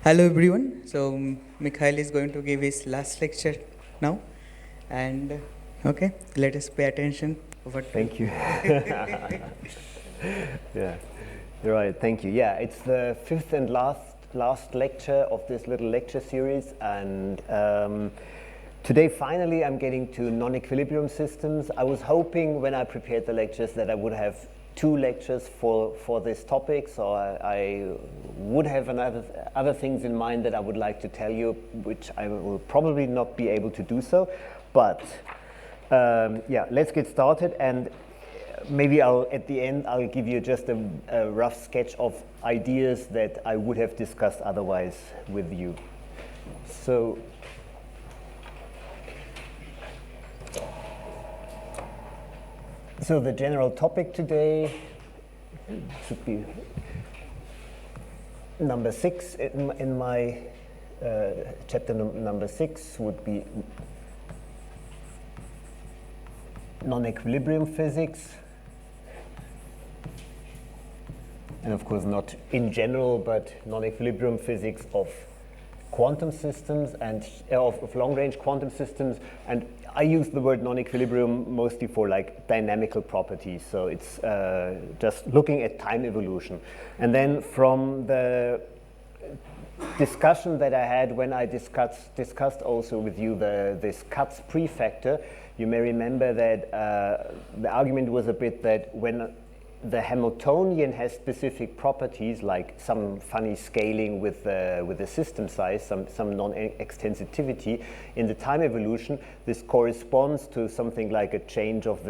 Hello everyone. So Mikhail is going to give his last lecture now, and okay, let us pay attention. Thank you. Yeah, you're right. Thank you. Yeah, it's the fifth and last lecture of this little lecture series, and today finally I'm getting to non-equilibrium systems. I was hoping when I prepared the lectures that I would have two lectures for this topic, so I would have other things in mind that I would like to tell you, which I will probably not be able to do so, but yeah, let's get started, and maybe at the end I'll give you just a rough sketch of ideas that I would have discussed otherwise with you. So the general topic today should be number 6 in my chapter number 6 would be non-equilibrium physics, and of course not in general, but non-equilibrium physics of quantum systems and of long-range quantum systems. And I use the word non-equilibrium mostly for like dynamical properties, so it's just looking at time evolution. And then from the discussion that I had when I discussed also with you this Katz prefactor, you may remember that the argument was a bit that when the Hamiltonian has specific properties, like some funny scaling with the system size, some non-extensivity in the time evolution, this corresponds to something like a change of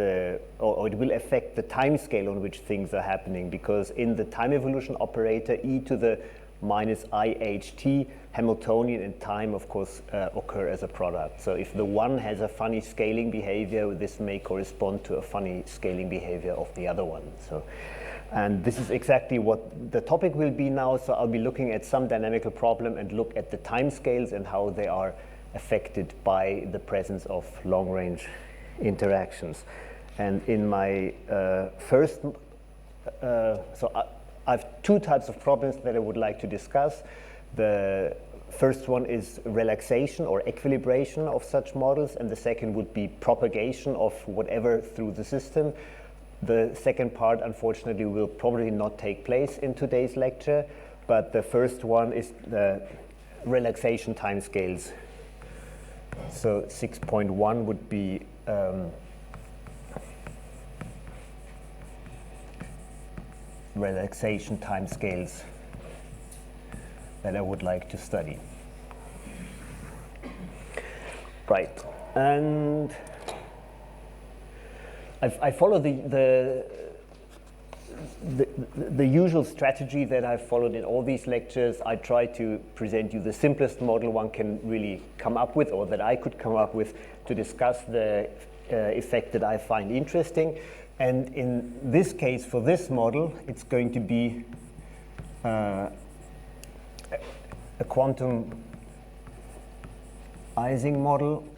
or it will affect the time scale on which things are happening, because in the time evolution operator, e to the minus iht, Hamiltonian and time, of course, occur as a product. So if the one has a funny scaling behavior, this may correspond to a funny scaling behavior of the other one. So, and this is exactly what the topic will be now. So I'll be looking at some dynamical problem and look at the time scales and how they are affected by the presence of long-range interactions. And in my first, I have two types of problems that I would like to discuss. The first one is relaxation or equilibration of such models, and the second would be propagation of whatever through the system. The second part, unfortunately, will probably not take place in today's lecture, but the first one is the relaxation timescales. So 6.1 would be relaxation timescales that I would like to study. Right, and I follow the usual strategy that I've followed in all these lectures. I try to present you the simplest model one can really come up with, or that I could come up with, to discuss the effect that I find interesting. And in this case, for this model, it's going to be a quantum Ising model,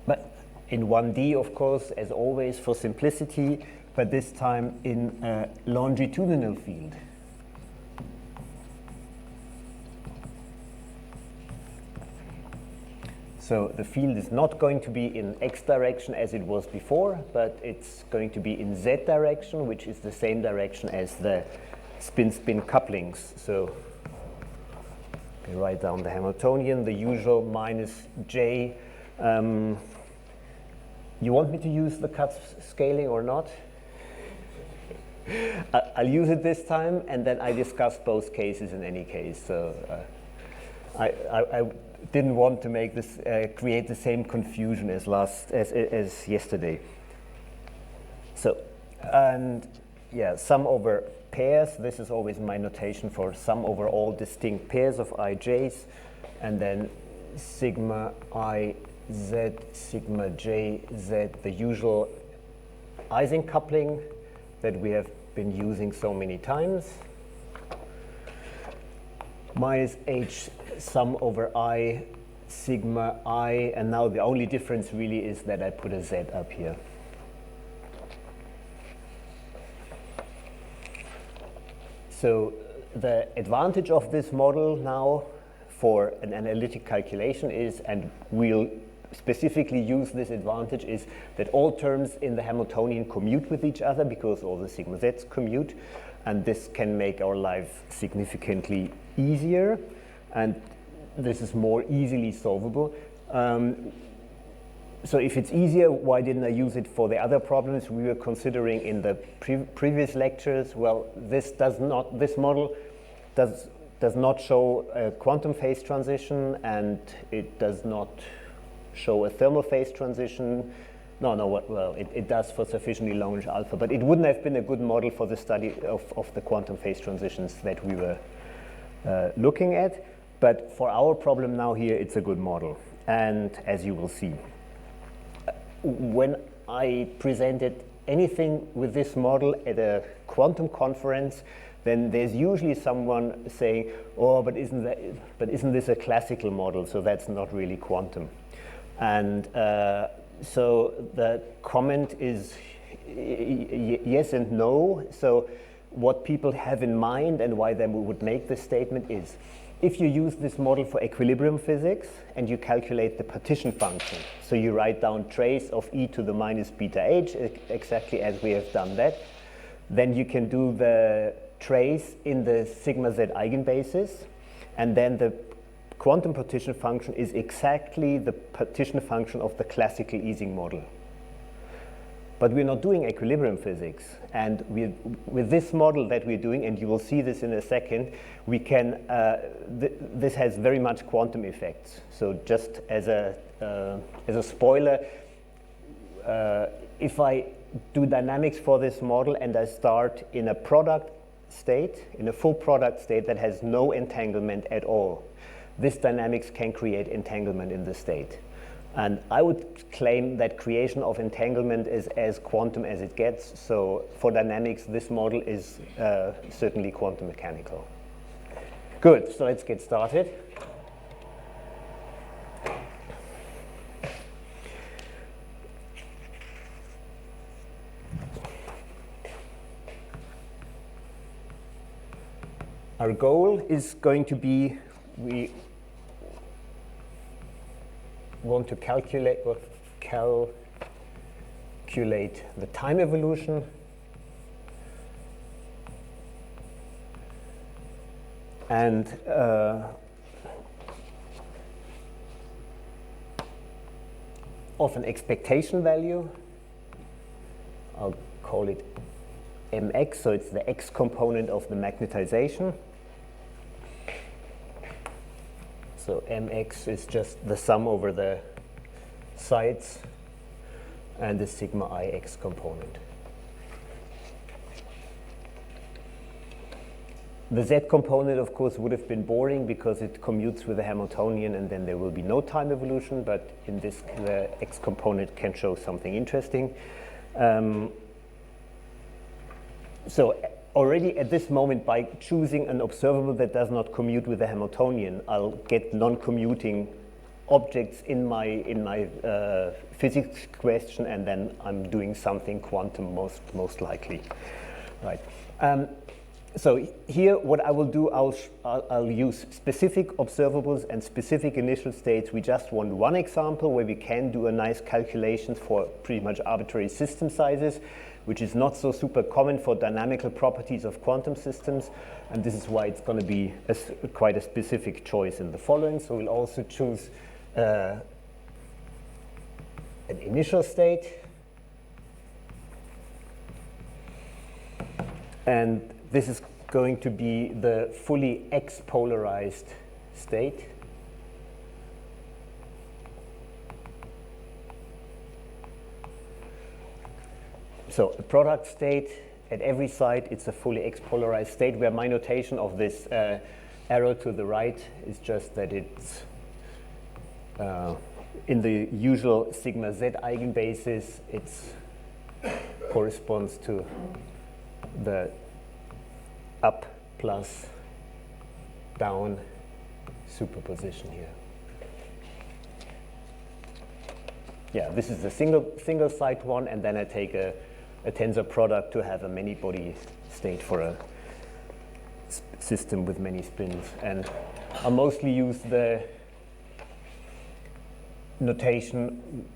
but in 1D, of course, as always, for simplicity, but this time in a longitudinal field. So the field is not going to be in x direction as it was before, but it's going to be in z direction, which is the same direction as the spin-spin couplings. So we write down the Hamiltonian, the usual minus j. You want me to use the Katz scaling or not? I'll use it this time, and then I discuss both cases in any case. So I didn't want to make this create the same confusion as yesterday. So, and yeah, sum over pairs. This is always my notation for sum over all distinct pairs of ij's, and then sigma I z, sigma j z, the usual Ising coupling that we have been using so many times. Minus h sum over I, sigma I, and now the only difference really is that I put a z up here. So the advantage of this model now for an analytic calculation is, and we'll specifically use this advantage, is that all terms in the Hamiltonian commute with each other because all the sigma z's commute, and this can make our life significantly easier, and this is more easily solvable. So if it's easier, why didn't I use it for the other problems we were considering in the previous lectures? Well, this model does not show a quantum phase transition, and it does not show a thermal phase transition. It does for sufficiently long range alpha, but it wouldn't have been a good model for the study of the quantum phase transitions that we were looking at. But for our problem now here, it's a good model. And as you will see, when I presented anything with this model at a quantum conference, then there's usually someone saying, oh, but isn't this a classical model, so that's not really quantum. And so the comment is yes and no. So what people have in mind and why they would make this statement is, if you use this model for equilibrium physics and you calculate the partition function, so you write down trace of e to the minus beta h, exactly as we have done that, then you can do the trace in the sigma z eigenbasis, and then the quantum partition function is exactly the partition function of the classical Ising model. But we're not doing equilibrium physics, and with this model that we're doing, and you will see this in a second, we can, this has very much quantum effects. So just as a spoiler, if I do dynamics for this model and I start in a product state, in a full product state that has no entanglement at all, this dynamics can create entanglement in the state. And I would claim that creation of entanglement is as quantum as it gets. So for dynamics, this model is certainly quantum mechanical. Good, so let's get started. Our goal is going to be, we want to calculate the time evolution and of an expectation value. I'll call it mx, so it's the x component of the magnetization. So mx is just the sum over the sides and the sigma ix component. The z component, of course, would have been boring because it commutes with the Hamiltonian and then there will be no time evolution, but in this, the x component can show something interesting. So already at this moment, by choosing an observable that does not commute with the Hamiltonian, I'll get non-commuting objects in my physics question, and then I'm doing something quantum most likely, right? So here, what I will do, I'll use specific observables and specific initial states. We just want one example where we can do a nice calculation for pretty much arbitrary system sizes, which is not so super common for dynamical properties of quantum systems, and this is why it's going to be quite a specific choice in the following. So we'll also choose an initial state, and this is going to be the fully x-polarized state. So a product state, at every side, it's a fully x-polarized state, where my notation of this arrow to the right is just that it's in the usual sigma z eigenbasis, it corresponds to the up plus down superposition here. Yeah, this is the single side one, and then I take a tensor product to have a many body state for a system with many spins. And I mostly use the notation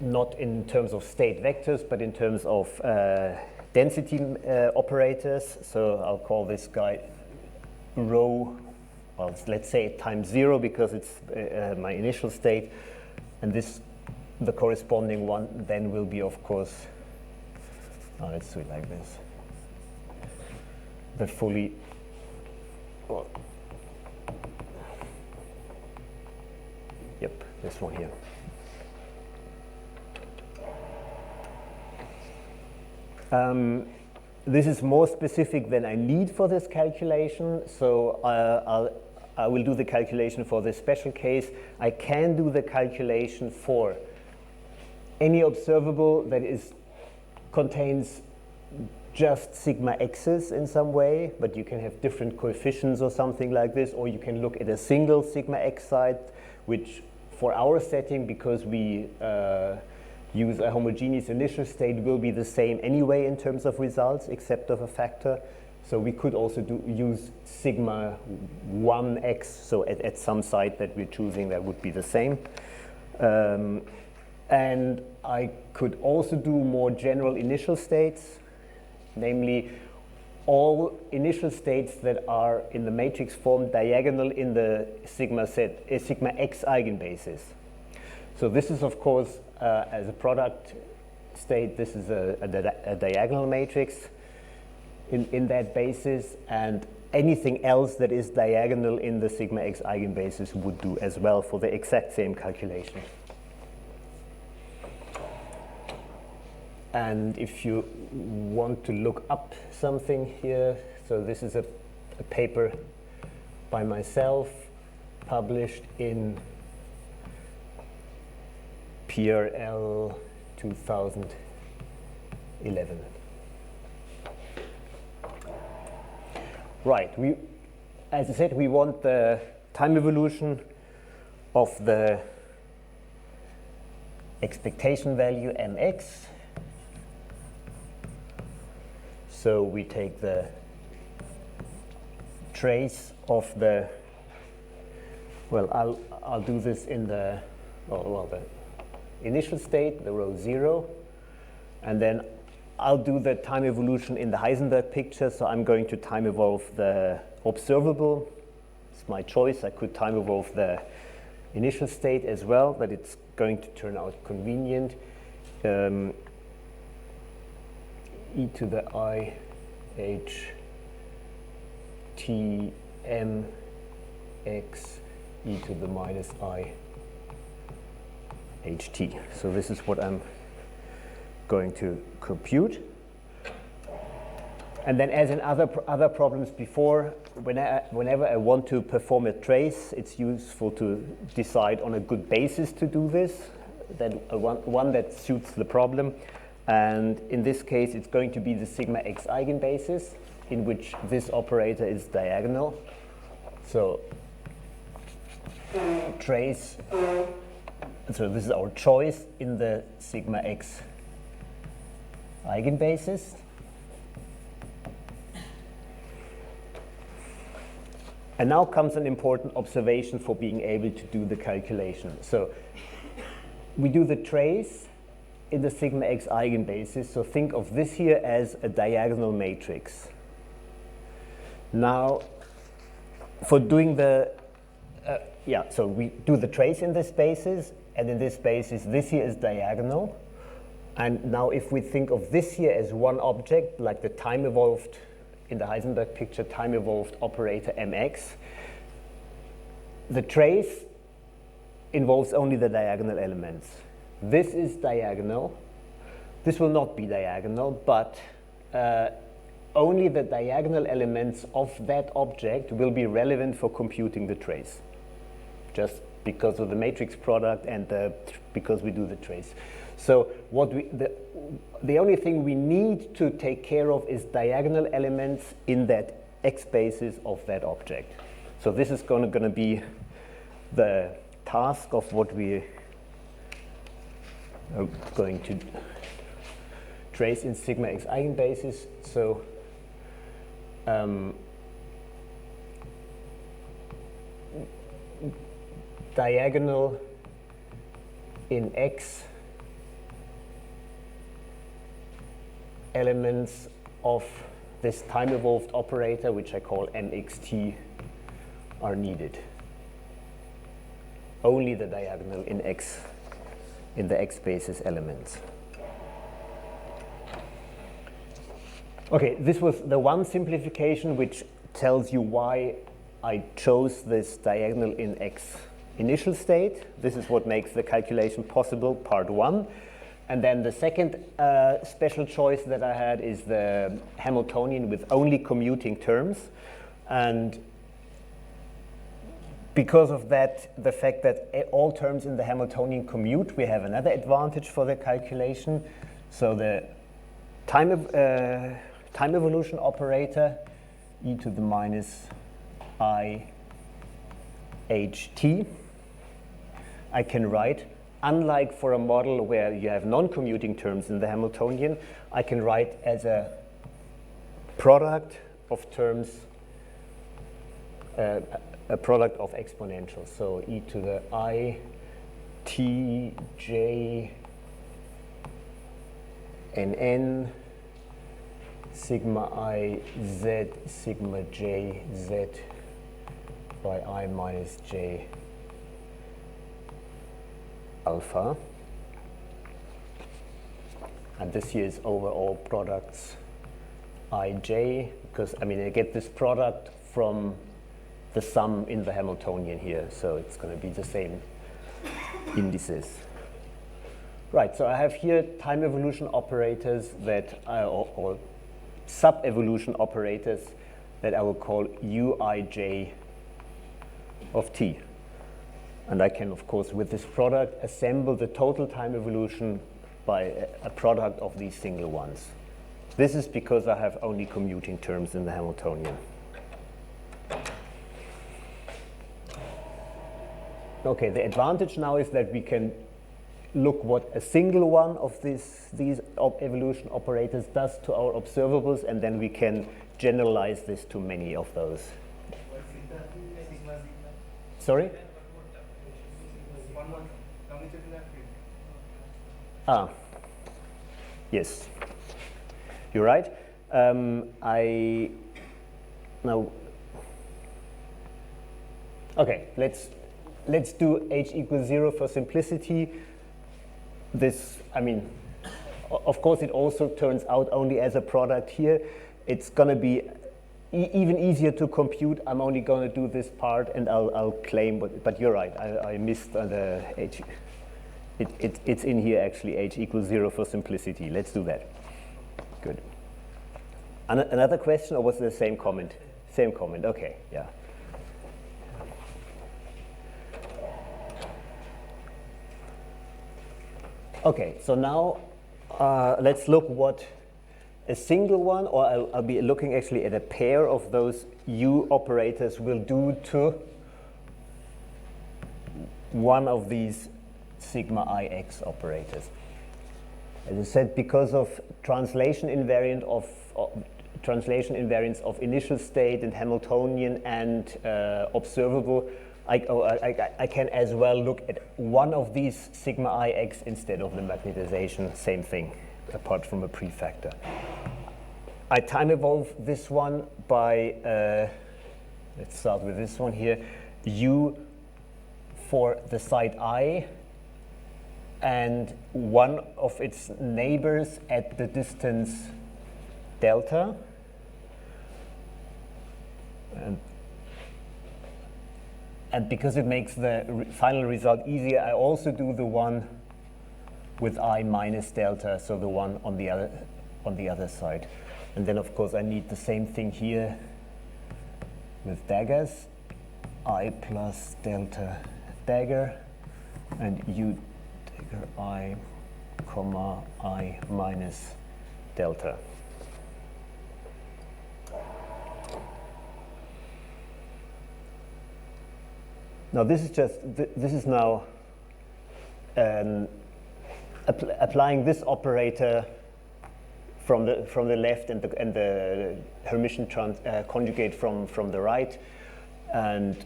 not in terms of state vectors, but in terms of density operators. So I'll call this guy rho, well, let's say times 0 because it's my initial state. And this, the corresponding one, then will be, of course, let's do it like this. The fully, well, yep, this one here. This is more specific than I need for this calculation, so I will do the calculation for this special case. I can do the calculation for any observable that contains just sigma x's in some way, but you can have different coefficients or something like this, or you can look at a single sigma x site, which for our setting, because we use a homogeneous initial state, will be the same anyway in terms of results, except of a factor. So we could also use sigma 1x, so at some site that we're choosing that would be the same. And I could also do more general initial states, namely all initial states that are in the matrix form diagonal in the sigma x eigenbasis. So this is, of course, as a product state, this is a diagonal matrix in that basis, and anything else that is diagonal in the sigma x eigenbasis would do as well for the exact same calculation. And if you want to look up something here, so this is a paper by myself published in PRL 2011. Right, as I said, we want the time evolution of the expectation value mx. So we take the trace of the, well, I'll do this in the, the initial state, the row 0, and then I'll do the time evolution in the Heisenberg picture. So I'm going to time evolve the observable. It's my choice. I could time evolve the initial state as well, but it's going to turn out convenient. E to the I h t m x e to the minus I h t. So this is what I'm going to compute. And then, as in other problems before, whenever I want to perform a trace, it's useful to decide on a good basis to do this, one that suits the problem. And in this case, it's going to be the sigma x eigenbasis, in which this operator is diagonal. So trace, so this is our choice in the sigma x eigenbasis. And now comes an important observation for being able to do the calculation. So we do the trace in the sigma x eigenbasis, so think of this here as a diagonal matrix. Now, for doing the, so we do the trace in this basis, and in this basis, this here is diagonal. And now if we think of this here as one object, like the time-evolved, in the Heisenberg picture, time-evolved operator mx, the trace involves only the diagonal elements. This is diagonal. This will not be diagonal, but only the diagonal elements of that object will be relevant for computing the trace, just because of the matrix product and because we do the trace. So what the only thing we need to take care of is diagonal elements in that x basis of that object. So this is going to be the task of what we are going to trace in sigma x eigenbasis. So diagonal in X elements of this time-evolved operator, which I call mxt, are needed. Only the diagonal in X, in the X basis elements. Okay, this was the one simplification which tells you why I chose this diagonal in X initial state. This is what makes the calculation possible, part one. And then the second special choice that I had is the Hamiltonian with only commuting terms. And because of that, the fact that all terms in the Hamiltonian commute, we have another advantage for the calculation. So the time evolution operator, e to the minus I ht, I can write, unlike for a model where you have non-commuting terms in the Hamiltonian, I can write as a product of terms, a product of exponentials. So e to the I t j n n sigma I z sigma j z by I minus j alpha. And this here is over all products ij, because I mean I get this product from the sum in the Hamiltonian here, so it's going to be the same indices. Right, so I have here time evolution operators that or sub-evolution operators that I will call uij of t. And I can, of course, with this product, assemble the total time evolution by a product of these single ones. This is because I have only commuting terms in the Hamiltonian. Okay, the advantage now is that we can look what a single one of these evolution operators does to our observables, and then we can generalize this to many of those. Sorry? Yes, you're right. Okay, let's do h equals 0 for simplicity. This, I mean, of course, it also turns out only as a product here. It's going to be even easier to compute. I'm only going to do this part, and I'll claim, but you're right. I missed the h. It's in here actually, h equals 0 for simplicity. Let's do that. Good. Another question, or was it the same comment? Same comment, okay, yeah. Okay, so now let's look what a single one, or I'll be looking actually at a pair of those U operators will do to one of these sigma ix operators. As I said, because of translation invariance of initial state and Hamiltonian and observable, I can as well look at one of these sigma ix instead of the magnetization, same thing, apart from a prefactor. I time evolve this one by, let's start with this one here, U for the site I and one of its neighbors at the distance delta. And because it makes the final result easier, I also do the one with I minus delta, so the one on the other side. And then, of course, I need the same thing here with daggers, I plus delta dagger, and U dagger I, comma, I minus delta. Now this is now applying this operator from the left and the Hermitian conjugate from the right. and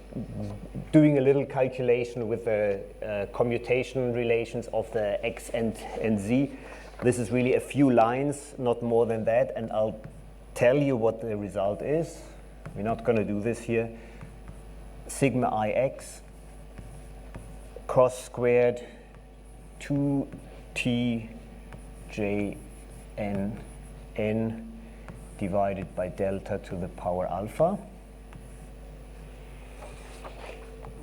doing a little calculation with the commutation relations of the x and z. This is really a few lines, not more than that, and I'll tell you what the result is. We're not going to do this here. Sigma ix cos squared 2t j n n divided by delta to the power alpha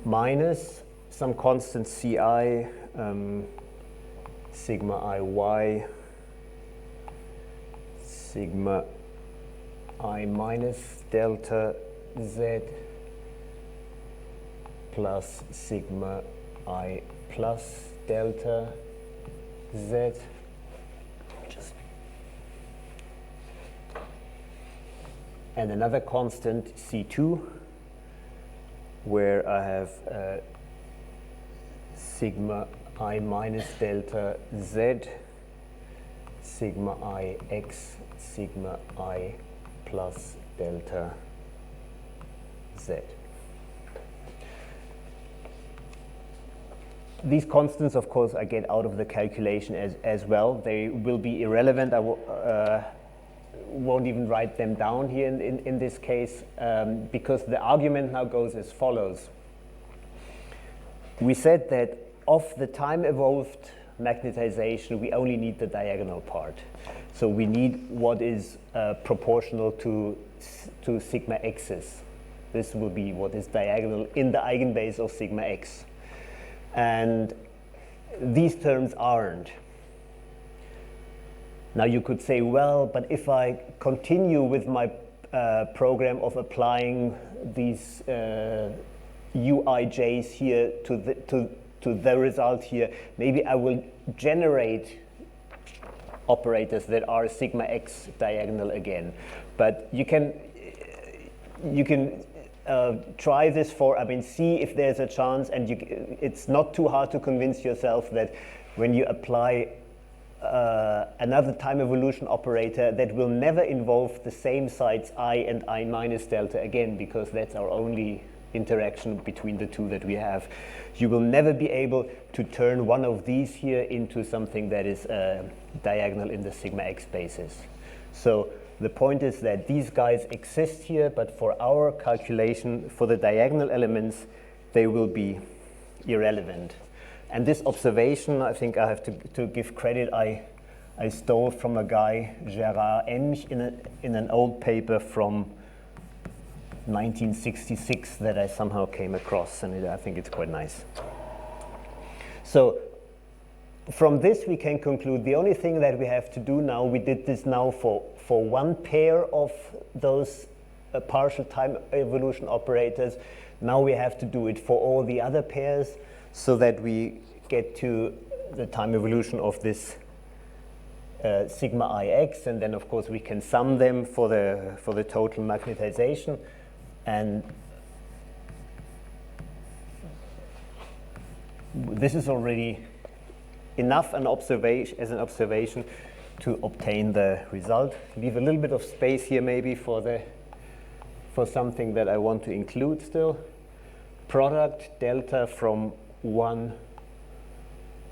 minus some constant ci, sigma iy, sigma I minus delta z plus sigma I plus delta z. And another constant C2, where I have sigma I minus delta z, sigma I x, sigma I plus delta z. These constants, of course, I get out of the calculation as well. They will be irrelevant. I won't even write them down here in this case, because the argument now goes as follows. We said that of the time-evolved magnetization, we only need the diagonal part. So we need what is proportional to sigma x's. This will be what is diagonal in the eigenbase of sigma x. And these terms aren't. Now you could say, well, but if I continue with my program of applying these uij's here to the result here, maybe I will generate operators that are sigma x diagonal again. But you can try this for, see if there's a chance, and it's not too hard to convince yourself that when you apply another time evolution operator, that will never involve the same sites I and I minus delta again, because that's our only interaction between the two that we have. You will never be able to turn one of these here into something that is diagonal in the sigma x basis. So the point is that these guys exist here, but for our calculation for the diagonal elements, they will be irrelevant. And this observation, I think I have to give credit, I stole from a guy, Gerard Emch, in an old paper from 1966 that I somehow came across, and I think it's quite nice. So from this we can conclude the only thing that we have to do now, we did this now for one pair of those partial time evolution operators. Now we have to do it for all the other pairs, so that we get to the time evolution of this sigma ix, and then of course we can sum them for the total magnetization. And this is already enough as an observation to obtain the result. Leave a little bit of space here maybe for something that I want to include still. Product delta from 1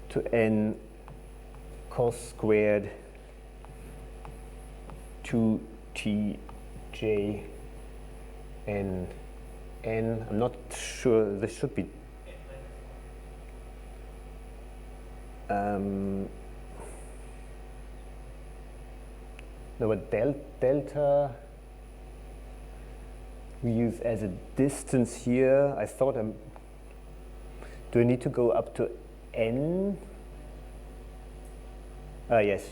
to n cos squared 2t j n n. I'm not sure, this should be no, but delta we use as a distance here. I thought do I need to go up to n? Yes.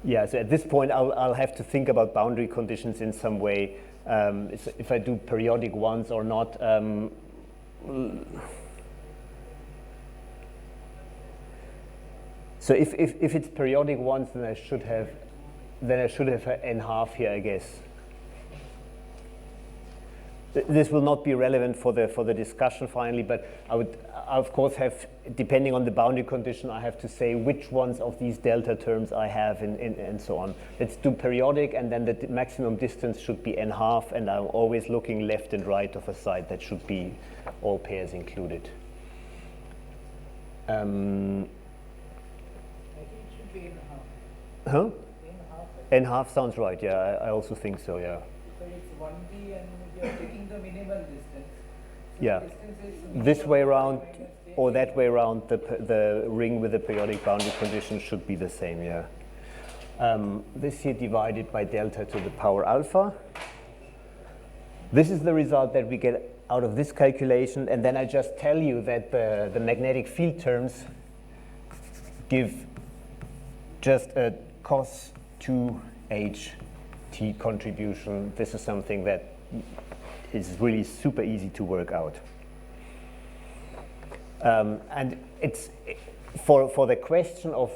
Yeah, so at this point I'll have to think about boundary conditions in some way, if I do periodic ones or not. So if it's periodic ones, then I should have n half here, I guess. this will not be relevant for the discussion finally, but I of course have, depending on the boundary condition, I have to say which ones of these delta terms I have and so on. Let's do periodic, and then the maximum distance should be n-half, and I'm always looking left and right of a side. That should be all pairs included. I think it should be n-half. Huh? N-half. N-half sounds right, yeah, I also think so, yeah. Because it's 1D and you're taking the minimal distance. So Yeah. the distance is This way around minus j. or that way around, the ring with the periodic boundary condition should be the same, yeah. This here divided by delta to the power alpha. This is the result that we get out of this calculation, and then I just tell you that the magnetic field terms give just a cos 2h t contribution. This is something that is really super easy to work out. And it's for the question of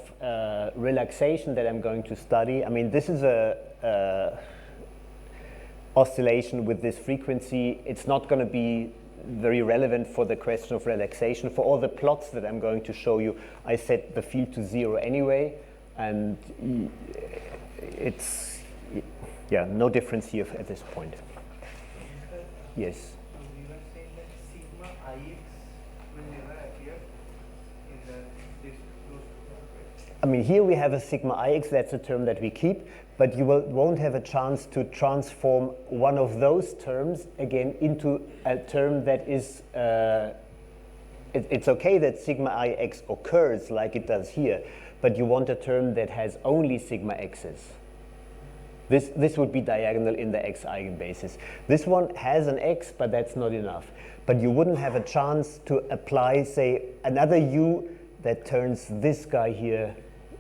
relaxation that I'm going to study. I mean, this is a oscillation with this frequency. It's not going to be very relevant for the question of relaxation. For all the plots that I'm going to show you, I set the field to 0 anyway, and it's, yeah, no difference here at this point. Yes? We were saying that sigma ix will never appear in this closed. I mean, here we have a sigma ix, that's a term that we keep, but you won't have a chance to transform one of those terms again into a term that is, it's okay that sigma ix occurs like it does here, but you want a term that has only sigma x's. This would be diagonal in the x eigenbasis. This one has an x, but that's not enough. But you wouldn't have a chance to apply, say, another u that turns this guy here.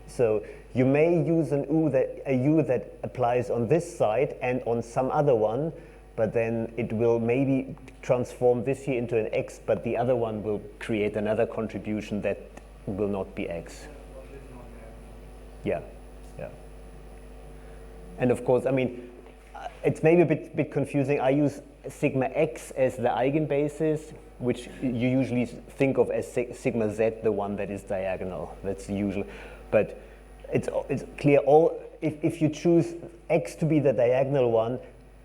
So you may use a u that applies on this side and on some other one, but then it will maybe transform this here into an x, but the other one will create another contribution that will not be x. Yeah, yeah. And of course, I mean, it's maybe a bit confusing. I use sigma x as the eigenbasis, which you usually think of as sigma z, the one that is diagonal. That's the usual. But it's clear, if you choose x to be the diagonal one,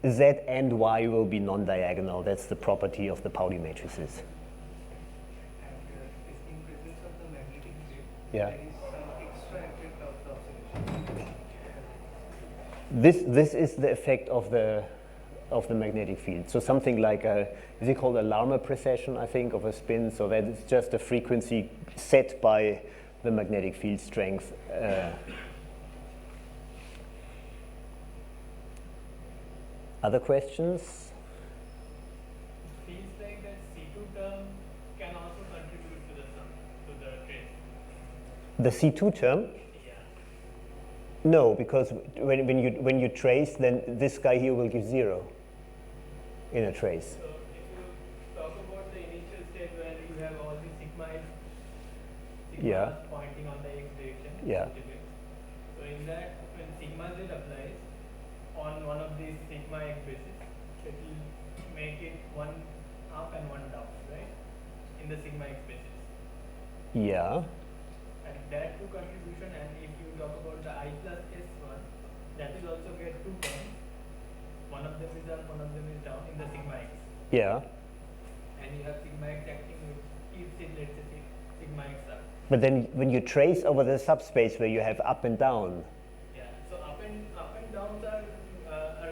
z and y will be non-diagonal. That's the property of the Pauli matrices. And in presence of the magnetic field, Yeah. there is some extra effect of the oscillation. This is the effect of the magnetic field. So something like is it called a Larmor precession, I think, of a spin? So that is just a frequency set by the magnetic field strength. Other questions? Feels like that C2 term can also contribute to the sum, to the trace. The C2 term? Yeah. No, because when you trace, then this guy here will give 0 in a trace. So if you talk about the initial state where you have all the sigma Yeah. pointing on the x direction. Yeah. So in that, when sigma z applies on one of these sigma x basis, it will make it one up and one down, right? In the sigma x basis. Yeah. And that two contribution, and if you talk about the I plus S one, that will also get two terms. One of them is up, one of them is down in the sigma x. Yeah. And you have sigma x acting, which keeps it, let's say, sigma x up. But then when you trace over the subspace where you have up and down, Yeah. So up and downs are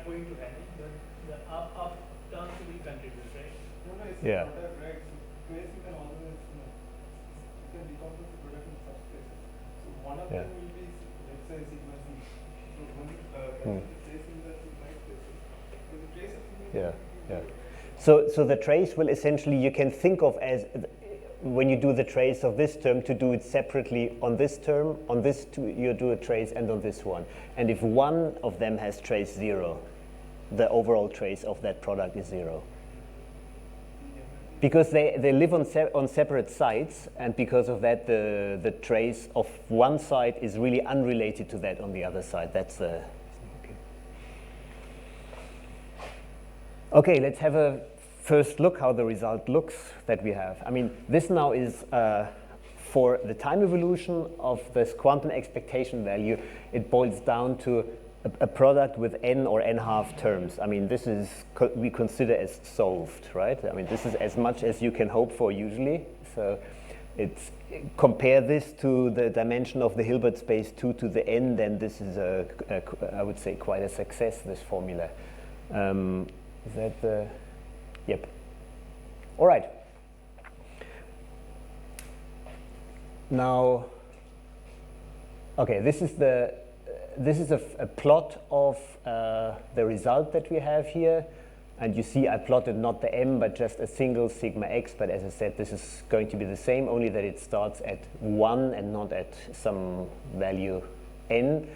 going to vanish, but the up terms will contribute, right? No, it's Yeah. not that, right? So trace you can always, you can decompose the product in subspaces. So one of Yeah. them will be, let's say, sigma c. So when you trace in the sigma x basis, so the trace of sigma yeah, will yeah. be So the trace will essentially, you can think of as, when you do the trace of this term, to do it separately on this term, on this you do a trace, and on this one. And if one of them has trace 0, the overall trace of that product is 0. Because they live on separate sites, and because of that, the trace of one side is really unrelated to that on the other side. That's okay. Okay, let's have a first look how the result looks that we have. I mean, this now is for the time evolution of this quantum expectation value, it boils down to a product with n or n half terms. I mean, this is we consider as solved, right? I mean, this is as much as you can hope for usually. So it's compare this to the dimension of the Hilbert space 2 to the n, then this is I would say quite a success, this formula. Is that the, yep. All right. Now, okay, this is a plot of the result that we have here. And you see I plotted not the m, but just a single sigma x. But as I said, this is going to be the same, only that it starts at 1 and not at some value n.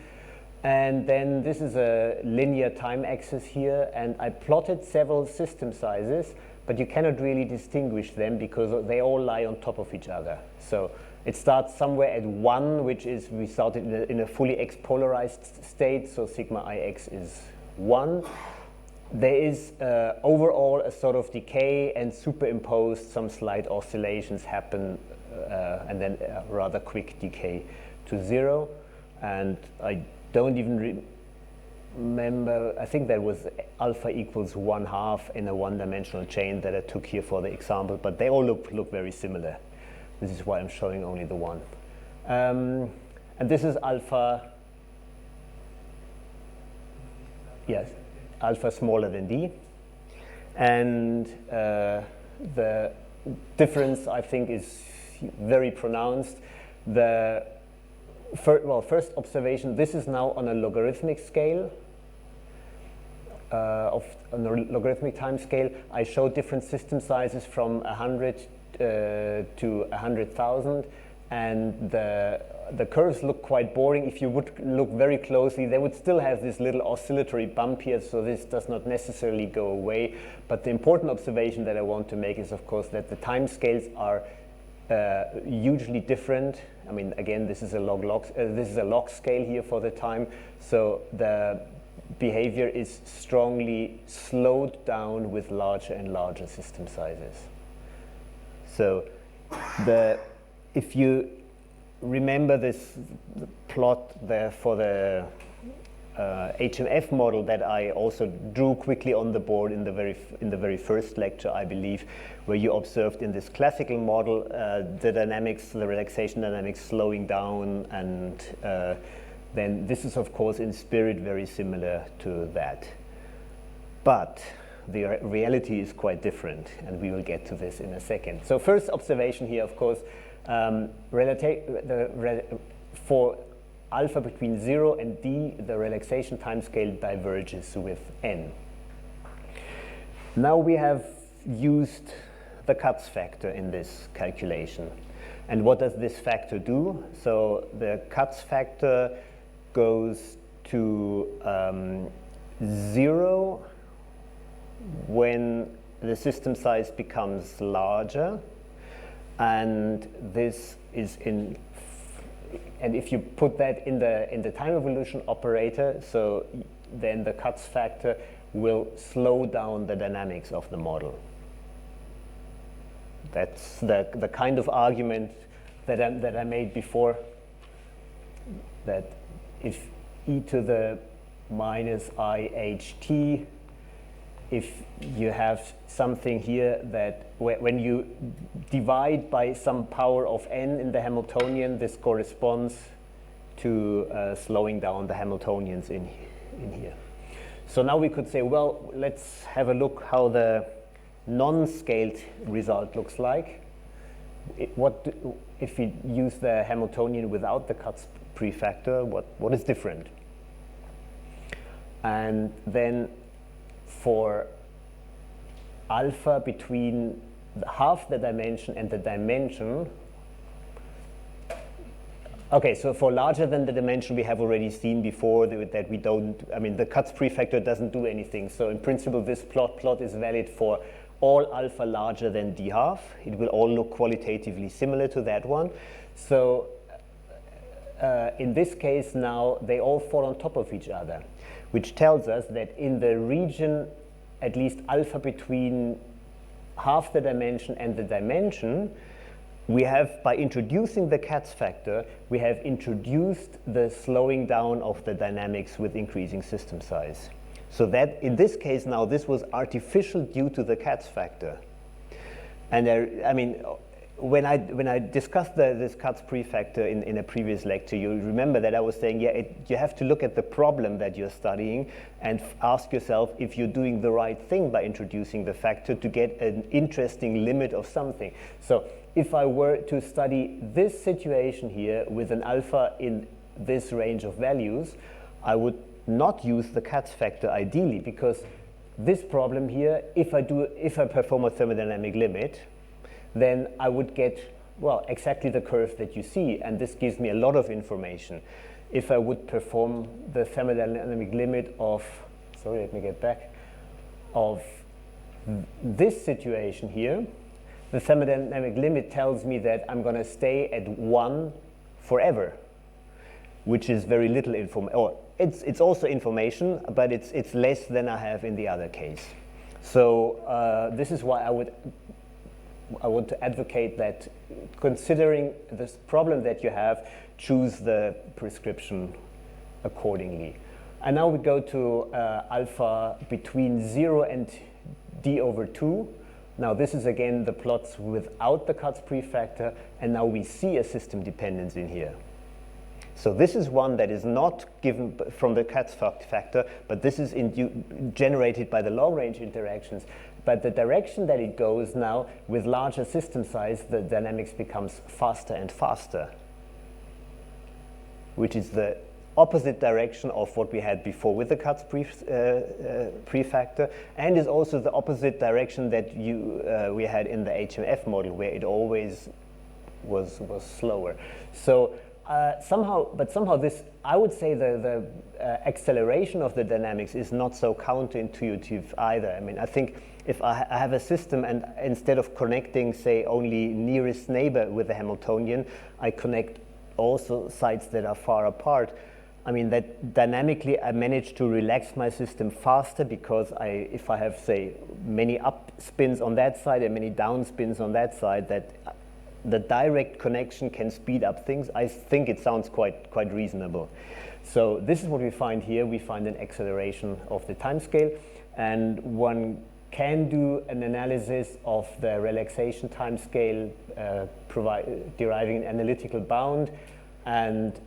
And then this is a linear time axis here. And I plotted several system sizes, but you cannot really distinguish them because they all lie on top of each other. So it starts somewhere at 1, which is, we started in a fully x-polarized state, so sigma ix is 1. There is overall a sort of decay, and superimposed some slight oscillations happen, and then a rather quick decay to 0. And I don't even remember, I think that was alpha equals 1/2 in a one-dimensional chain that I took here for the example, but they all look very similar. This is why I'm showing only the one. And this is alpha, yes, alpha smaller than d. And the difference, I think, is very pronounced. The first observation, this is now on a logarithmic scale, on a logarithmic time scale. I showed different system sizes from 100 to 100,000, and the curves look quite boring. If you would look very closely, they would still have this little oscillatory bump here, so this does not necessarily go away. But the important observation that I want to make is, of course, that the time scales are hugely different. I mean, again, this is a log scale here for the time, so the behavior is strongly slowed down with larger and larger system sizes. So if you remember this plot there for the HMF model that I also drew quickly on the board in the very first lecture, I believe, where you observed in this classical model the dynamics, the relaxation dynamics slowing down, and then this is, of course, in spirit very similar to that. But the reality is quite different, and we will get to this in a second. So first observation here, of course, for alpha between 0 and d, the relaxation timescale diverges with n. Now we have used the Katz factor in this calculation. And what does this factor do? So the Katz factor goes to 0 when the system size becomes larger, and this is in, and if you put that in the time evolution operator, so then the Katz factor will slow down the dynamics of the model. That's the kind of argument that I made before, that if e to the minus IHT, if you have something here that when you divide by some power of n in the Hamiltonian, this corresponds to slowing down the Hamiltonians in here. So now we could say, well, let's have a look how the non-scaled result looks like. If we use the Hamiltonian without the Katz prefactor, what is different? And then for alpha between half the dimension and the dimension, okay, so for larger than the dimension, we have already seen before that we don't, I mean, the Katz prefactor doesn't do anything. So in principle, this plot is valid for all alpha larger than d half. It will all look qualitatively similar to that one. So in this case now, they all fall on top of each other, which tells us that in the region, at least alpha between half the dimension and the dimension, we have, by introducing the Katz factor, we have introduced the slowing down of the dynamics with increasing system size. So that, in this case now, this was artificial due to the Katz factor. And I mean, when I discussed this Katz prefactor in a previous lecture, you remember that I was saying, yeah, you have to look at the problem that you're studying and ask yourself if you're doing the right thing by introducing the factor to get an interesting limit of something. So if I were to study this situation here with an alpha in this range of values, I would not use the Katz factor ideally, because this problem here, if I perform a thermodynamic limit, then I would get, well, exactly the curve that you see, and this gives me a lot of information. If I would perform the thermodynamic limit of, sorry, let me get back, of this situation here, the thermodynamic limit tells me that I'm going to stay at 1 forever, which is very little information. Or it's also information, but it's less than I have in the other case. So this is why I want to advocate that, considering this problem that you have, choose the prescription accordingly. And now we go to alpha between 0 and d over 2. Now this is again the plots without the Katz prefactor, and now we see a system dependence in here. So this is one that is not given from the Katz factor, but this is generated by the long-range interactions. But the direction that it goes now, with larger system size, the dynamics becomes faster and faster, which is the opposite direction of what we had before with the Katz prefactor, and is also the opposite direction that we had in the HMF model, where it always was slower. So somehow this, I would say the acceleration of the dynamics is not so counterintuitive either. I mean, I think if I have a system and instead of connecting, say, only nearest neighbor with a Hamiltonian, I connect also sites that are far apart. I mean, that dynamically I manage to relax my system faster, because if I have, say, many up spins on that side and many down spins on that side, that the direct connection can speed up things. I think it sounds quite reasonable. So this is what we find here. We find an acceleration of the timescale, and one can do an analysis of the relaxation timescale, deriving an analytical bound, and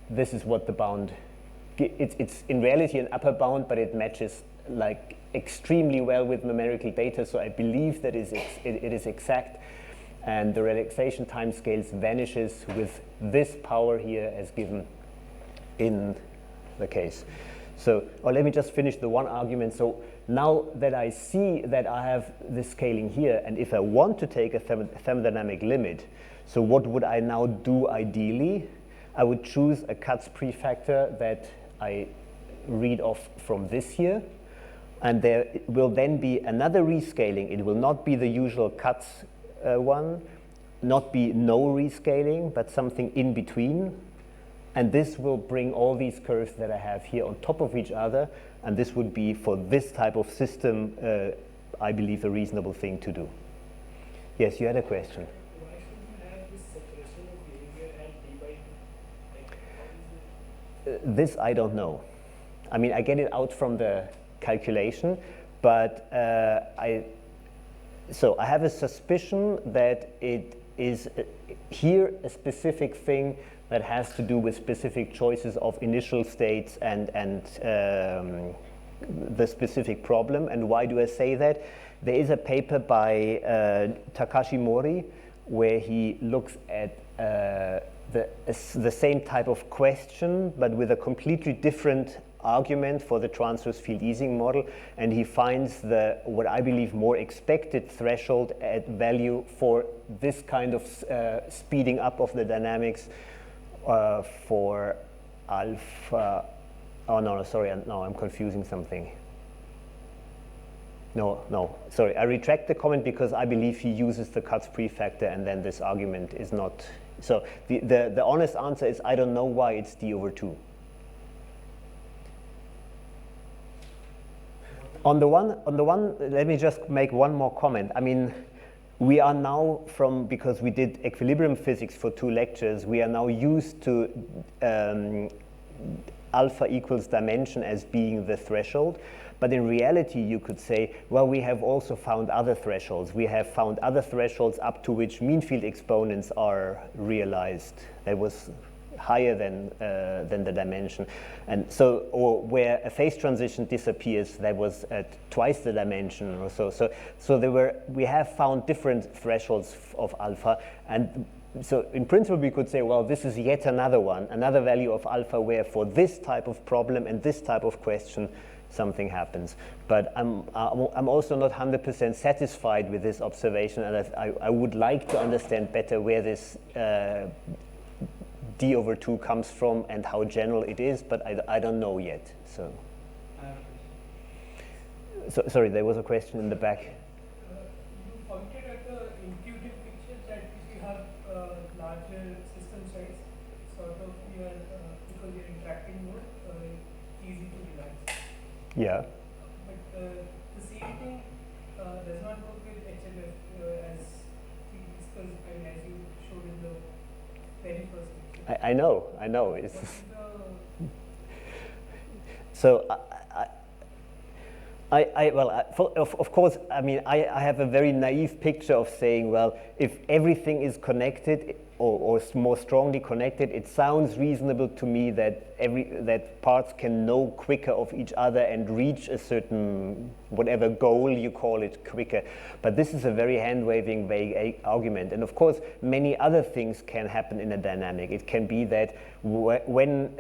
this is what the bound. It's in reality an upper bound, but it matches like extremely well with numerical data. So I believe that it is exact. And the relaxation timescales vanishes with this power here as given in the case. So, let me just finish the one argument. So now that I see that I have this scaling here, and if I want to take a thermodynamic limit, so what would I now do ideally? I would choose a Katz prefactor that I read off from this here, and there will then be another rescaling. It will not be the usual Katz one, not be no rescaling, but something in between, and this will bring all these curves that I have here on top of each other, and this would be, for this type of system, I believe, a reasonable thing to do. Yes, you had a question. Why should we have this separation of behavior at d by 2? Like, how is it? This I don't know. I mean, I get it out from the calculation, but so I have a suspicion that it is here a specific thing that has to do with specific choices of initial states and the specific problem. And why do I say that? There is a paper by Takashi Mori where he looks at the same type of question, but with a completely different argument for the transverse field easing model, and he finds what I believe more expected threshold at value for this kind of speeding up of the dynamics for alpha. Oh no, sorry, no, I'm confusing something. No, sorry, I retract the comment because I believe he uses the Katz prefactor, and then this argument is not. So the honest answer is I don't know why it's d over 2. On the one, let me just make one more comment. I mean, we are now because we did equilibrium physics for 2 lectures, we are now used to alpha equals dimension as being the threshold. But in reality, you could say, well, we have also found other thresholds. We have found other thresholds up to which mean field exponents are realized. That was higher than the dimension. And so, or where a phase transition disappears, that was at twice the dimension or so. So we have found different thresholds of alpha. And so in principle, we could say, well, this is yet another one, another value of alpha where for this type of problem and this type of question, something happens. But I'm also not 100% satisfied with this observation, and I would like to understand better where this d over 2 comes from and how general it is, but I don't know yet. So sorry, there was a question in the back. You pointed at the intuitive picture that if you have larger system size, sort of because you're interacting more, easy to realize. Yeah. But the same thing does not work with HLF as we discussed and as you showed in the very first lecture. I know. It's What is the so of course, I mean, I have a very naive picture of saying, well, if everything is connected or more strongly connected, it sounds reasonable to me that parts can know quicker of each other and reach a certain, whatever goal you call it, quicker. But this is a very hand-waving, vague argument. And of course, many other things can happen in a dynamic. It can be that when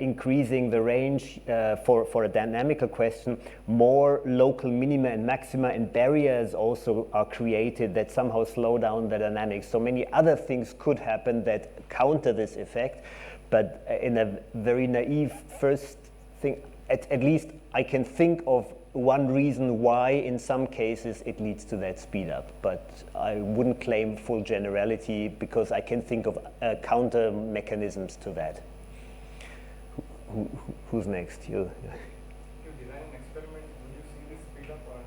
increasing the range for a dynamical question, more local minima and maxima and barriers also are created that somehow slow down the dynamics. So many other things could happen that counter this effect. But in a very naive first thing, at least I can think of one reason why in some cases it leads to that speed up. But I wouldn't claim full generality because I can think of counter mechanisms to that. Who's next? You. If you design an experiment, will you see this speed up or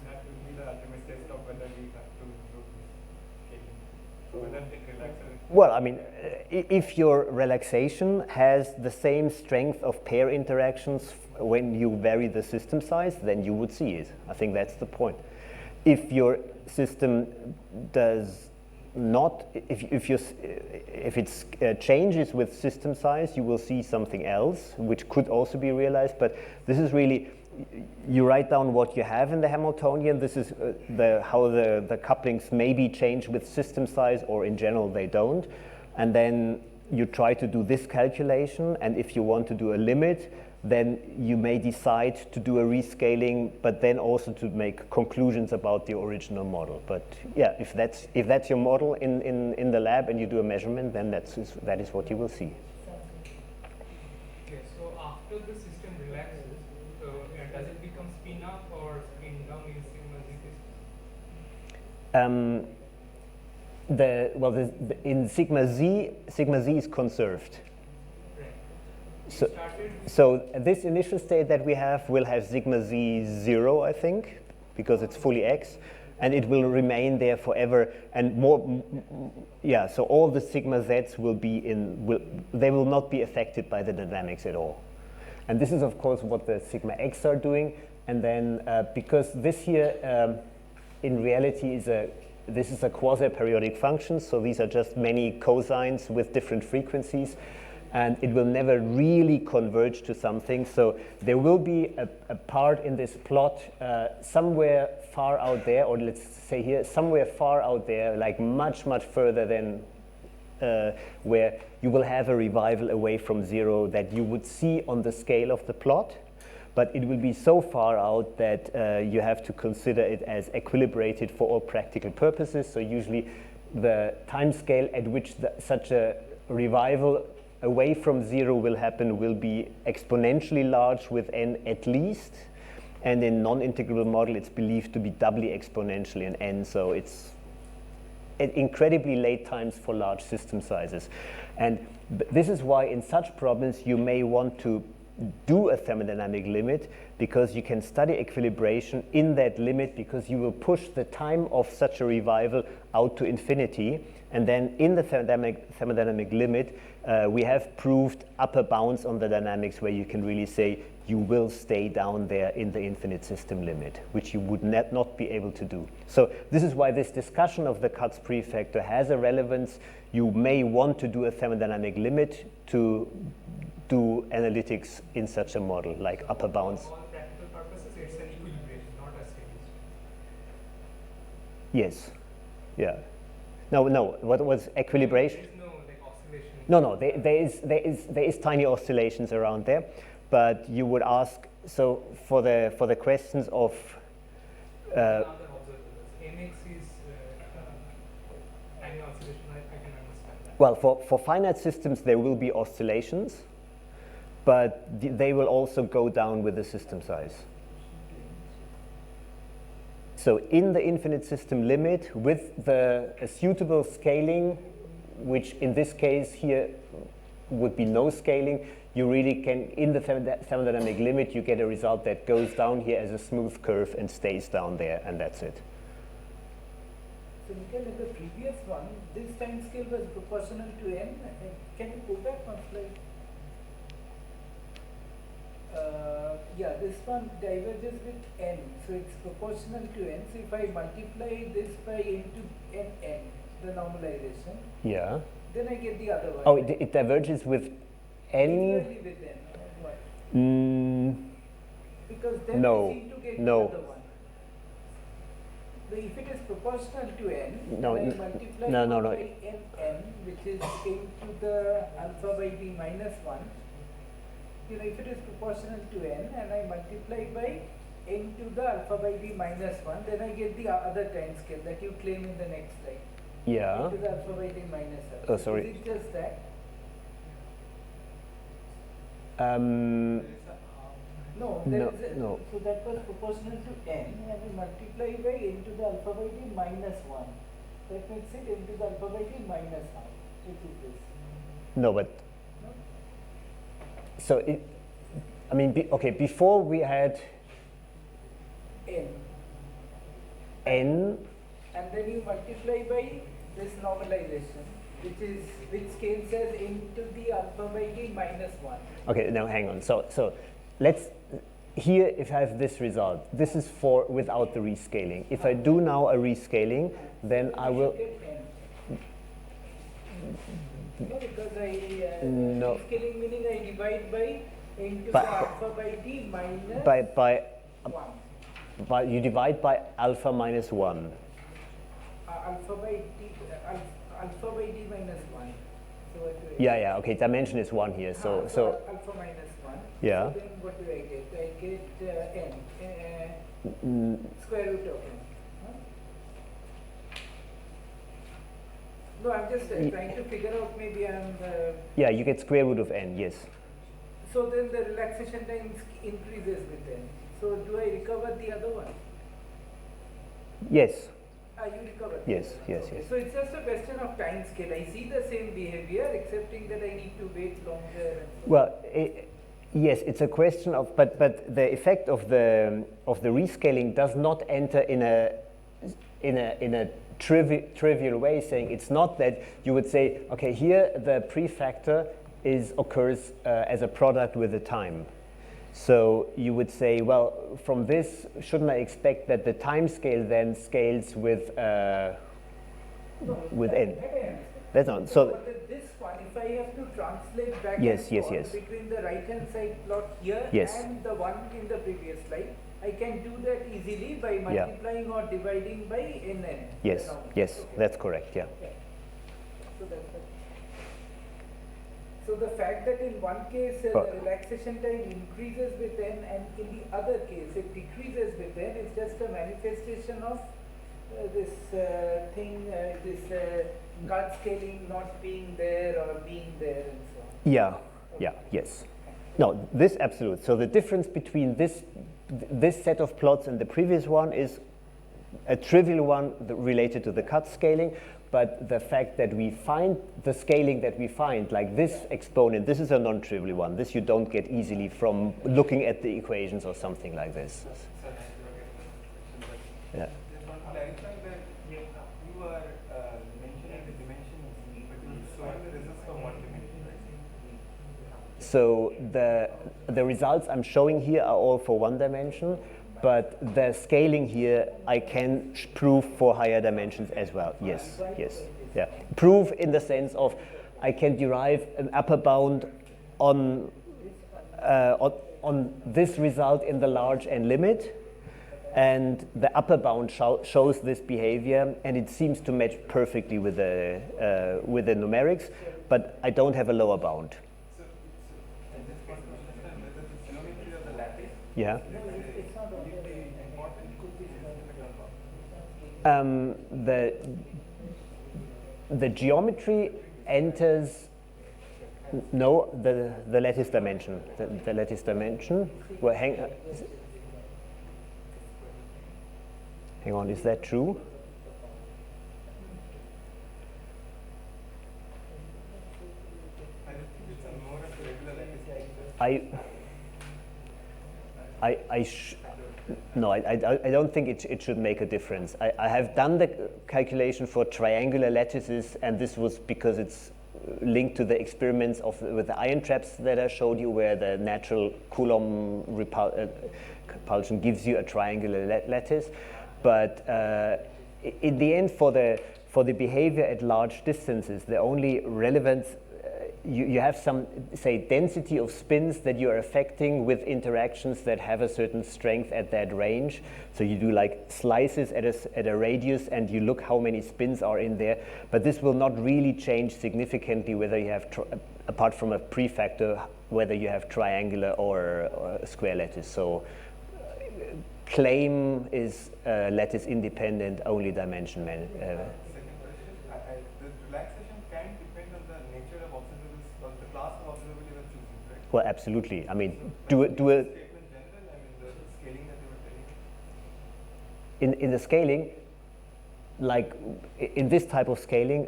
that will be the ultimate test of whether we have to do scaling, whether it relaxes? Well, I mean, if your relaxation has the same strength of pair interactions when you vary the system size, then you would see it. I think that's the point. If your system does not, if it changes with system size, you will see something else, which could also be realized. But this is really, you write down what you have in the Hamiltonian. This is how the couplings maybe change with system size, or in general they don't. And then you try to do this calculation, and if you want to do a limit, then you may decide to do a rescaling, but then also to make conclusions about the original model. But yeah, if that's your model in the lab and you do a measurement, then that is what you will see. Okay, so after the system relaxes, does it become spin up or spin down in sigma z cases? In sigma z is conserved. Right. So this initial state that we have will have sigma z 0, I think, because it's fully x, and it will remain there forever. And more, yeah. So all the sigma z's will be they will not be affected by the dynamics at all. And this is, of course, what the sigma x are doing. And then because this here, in reality, this is a quasi-periodic function. So these are just many cosines with different frequencies. And it will never really converge to something. So there will be a part in this plot somewhere far out there, or let's say here, somewhere far out there, like much, much further than where you will have a revival away from 0 that you would see on the scale of the plot. But it will be so far out that you have to consider it as equilibrated for all practical purposes. So usually the time scale at which such a revival away from 0 will happen will be exponentially large with n at least, and in non-integrable model it's believed to be doubly exponential in n, so it's at incredibly late times for large system sizes. And this is why in such problems you may want to do a thermodynamic limit, because you can study equilibration in that limit, because you will push the time of such a revival out to infinity. And then in the thermodynamic limit, we have proved upper bounds on the dynamics where you can really say you will stay down there in the infinite system limit, which you would not be able to do. So this is why this discussion of the Katz prefactor has a relevance. You may want to do a thermodynamic limit to do analytics in such a model, like upper bounds. For all practical purposes, it's an equilibrium, not a steady state. Yes. Yeah. No. What was equilibration? There is no like oscillation. No. There is tiny oscillations around there, but you would ask. So for the questions of. Other observables, mx is tiny oscillation. I can understand that. Well, for finite systems, there will be oscillations, but they will also go down with the system size. So in the infinite system limit, with a suitable scaling, which in this case here would be no scaling, you really can, in the thermodynamic limit, you get a result that goes down here as a smooth curve and stays down there, and that's it. So Mikhail, in the previous one, this time scale was proportional to n. Can you go back one slide? Yeah, this one diverges with n, so it's proportional to n. So if I multiply this by into n, the normalization, Yeah. then I get the other one. Oh, it diverges with n? Linearly with n, or what? Because then No, I seem to get no. the other one. So if it is proportional to n, No, then I multiply no. by n, which is into the alpha by d minus 1. You know, if it is proportional to n and I multiply by n to the alpha by d minus 1, then I get the other time scale that you claim in the next slide. Yeah. N to the alpha by d minus 1. Oh, sorry. Is it just that? No, there is a, no. so that was proportional to n and we multiply by n to the alpha by d minus 1. That makes it n to the alpha by d minus 1, which is this. No, but No? so I mean, okay, before we had N. n. And then you multiply by this normalization, which scales as n to the alpha by d minus 1. Okay, now hang on. So let's, here if I have this result, this is for without the rescaling. If I do now a rescaling, then I will, Get n. No, because No. rescaling meaning I divide by n to By- the alpha by d minus by 1. you divide by alpha minus 1. Alpha by d minus 1. So what do I Yeah, okay, dimension is 1 here. So alpha minus 1. Yeah. So then what do I get? I get square root of n. Huh? No, I'm just trying to figure out, maybe I'm yeah, you get square root of n, yes. so then the relaxation time increases with n. So do I recover the other one? Yes. You recover. Yes, the other yes, one. Okay. yes. So it's just a question of time scale. I see the same behavior, excepting that I need to wait longer. And so Well, yes, it's a question of, but the effect of the rescaling does not enter in a trivial way, saying it's not that you would say, okay, here the prefactor occurs as a product with the time. So you would say, well, from this, shouldn't I expect that the time scale then scales with n? That's not so. But this one, if I have to translate back Yes, and yes, forth yes. between the right-hand side plot here Yes. and the one in the previous slide, I can do that easily by Yeah. multiplying or dividing by nn. Yes, the normal. yes, Okay. that's correct. Yeah. Yeah. So that's it. So the fact that in one case the relaxation time increases with n and in the other case it decreases with n is just a manifestation of this thing, Katz scaling not being there or being there and so on. Yes. No, this absolute. So the difference between this set of plots and the previous one is a trivial one related to the Katz scaling, but the fact that we find the scaling that we find, like this exponent, this is a non-trivial one. This you don't get easily from looking at the equations or something like this. Yeah. Just want to clarify that you are mentioning the dimensions, but you showing the results for one dimension, right? So the results I'm showing here are all for one dimension, but the scaling here I can prove for higher dimensions as well. Yes, yes, yeah. Prove in the sense of I can derive an upper bound on this result in the large n limit, and the upper bound shows this behavior, and it seems to match perfectly with the numerics, but I don't have a lower bound. So I just want to understand whether the geometry of the lattice Yeah. will be important The geometry enters the lattice dimension. The lattice dimension. Well, hang on, is that true? I think it's a more of a regular lattice. No, I don't think it should make a difference. I have done the calculation for triangular lattices, and this was because it's linked to the experiments with the ion traps that I showed you, where the natural Coulomb repulsion gives you a triangular lattice. But in the end, for the behavior at large distances, the only relevant you have some, say, density of spins that you're affecting with interactions that have a certain strength at that range. So you do like slices at a radius, and you look how many spins are in there. But this will not really change significantly whether you have, apart from a prefactor, whether you have triangular or a square lattice. So claim is lattice independent, only dimension. Second question, the relaxation can depend on the nature of observables or the class of observable you are choosing, right? Well, absolutely. I mean, Do a statement general, I mean, the scaling that you were telling. in the scaling, like in this type of scaling,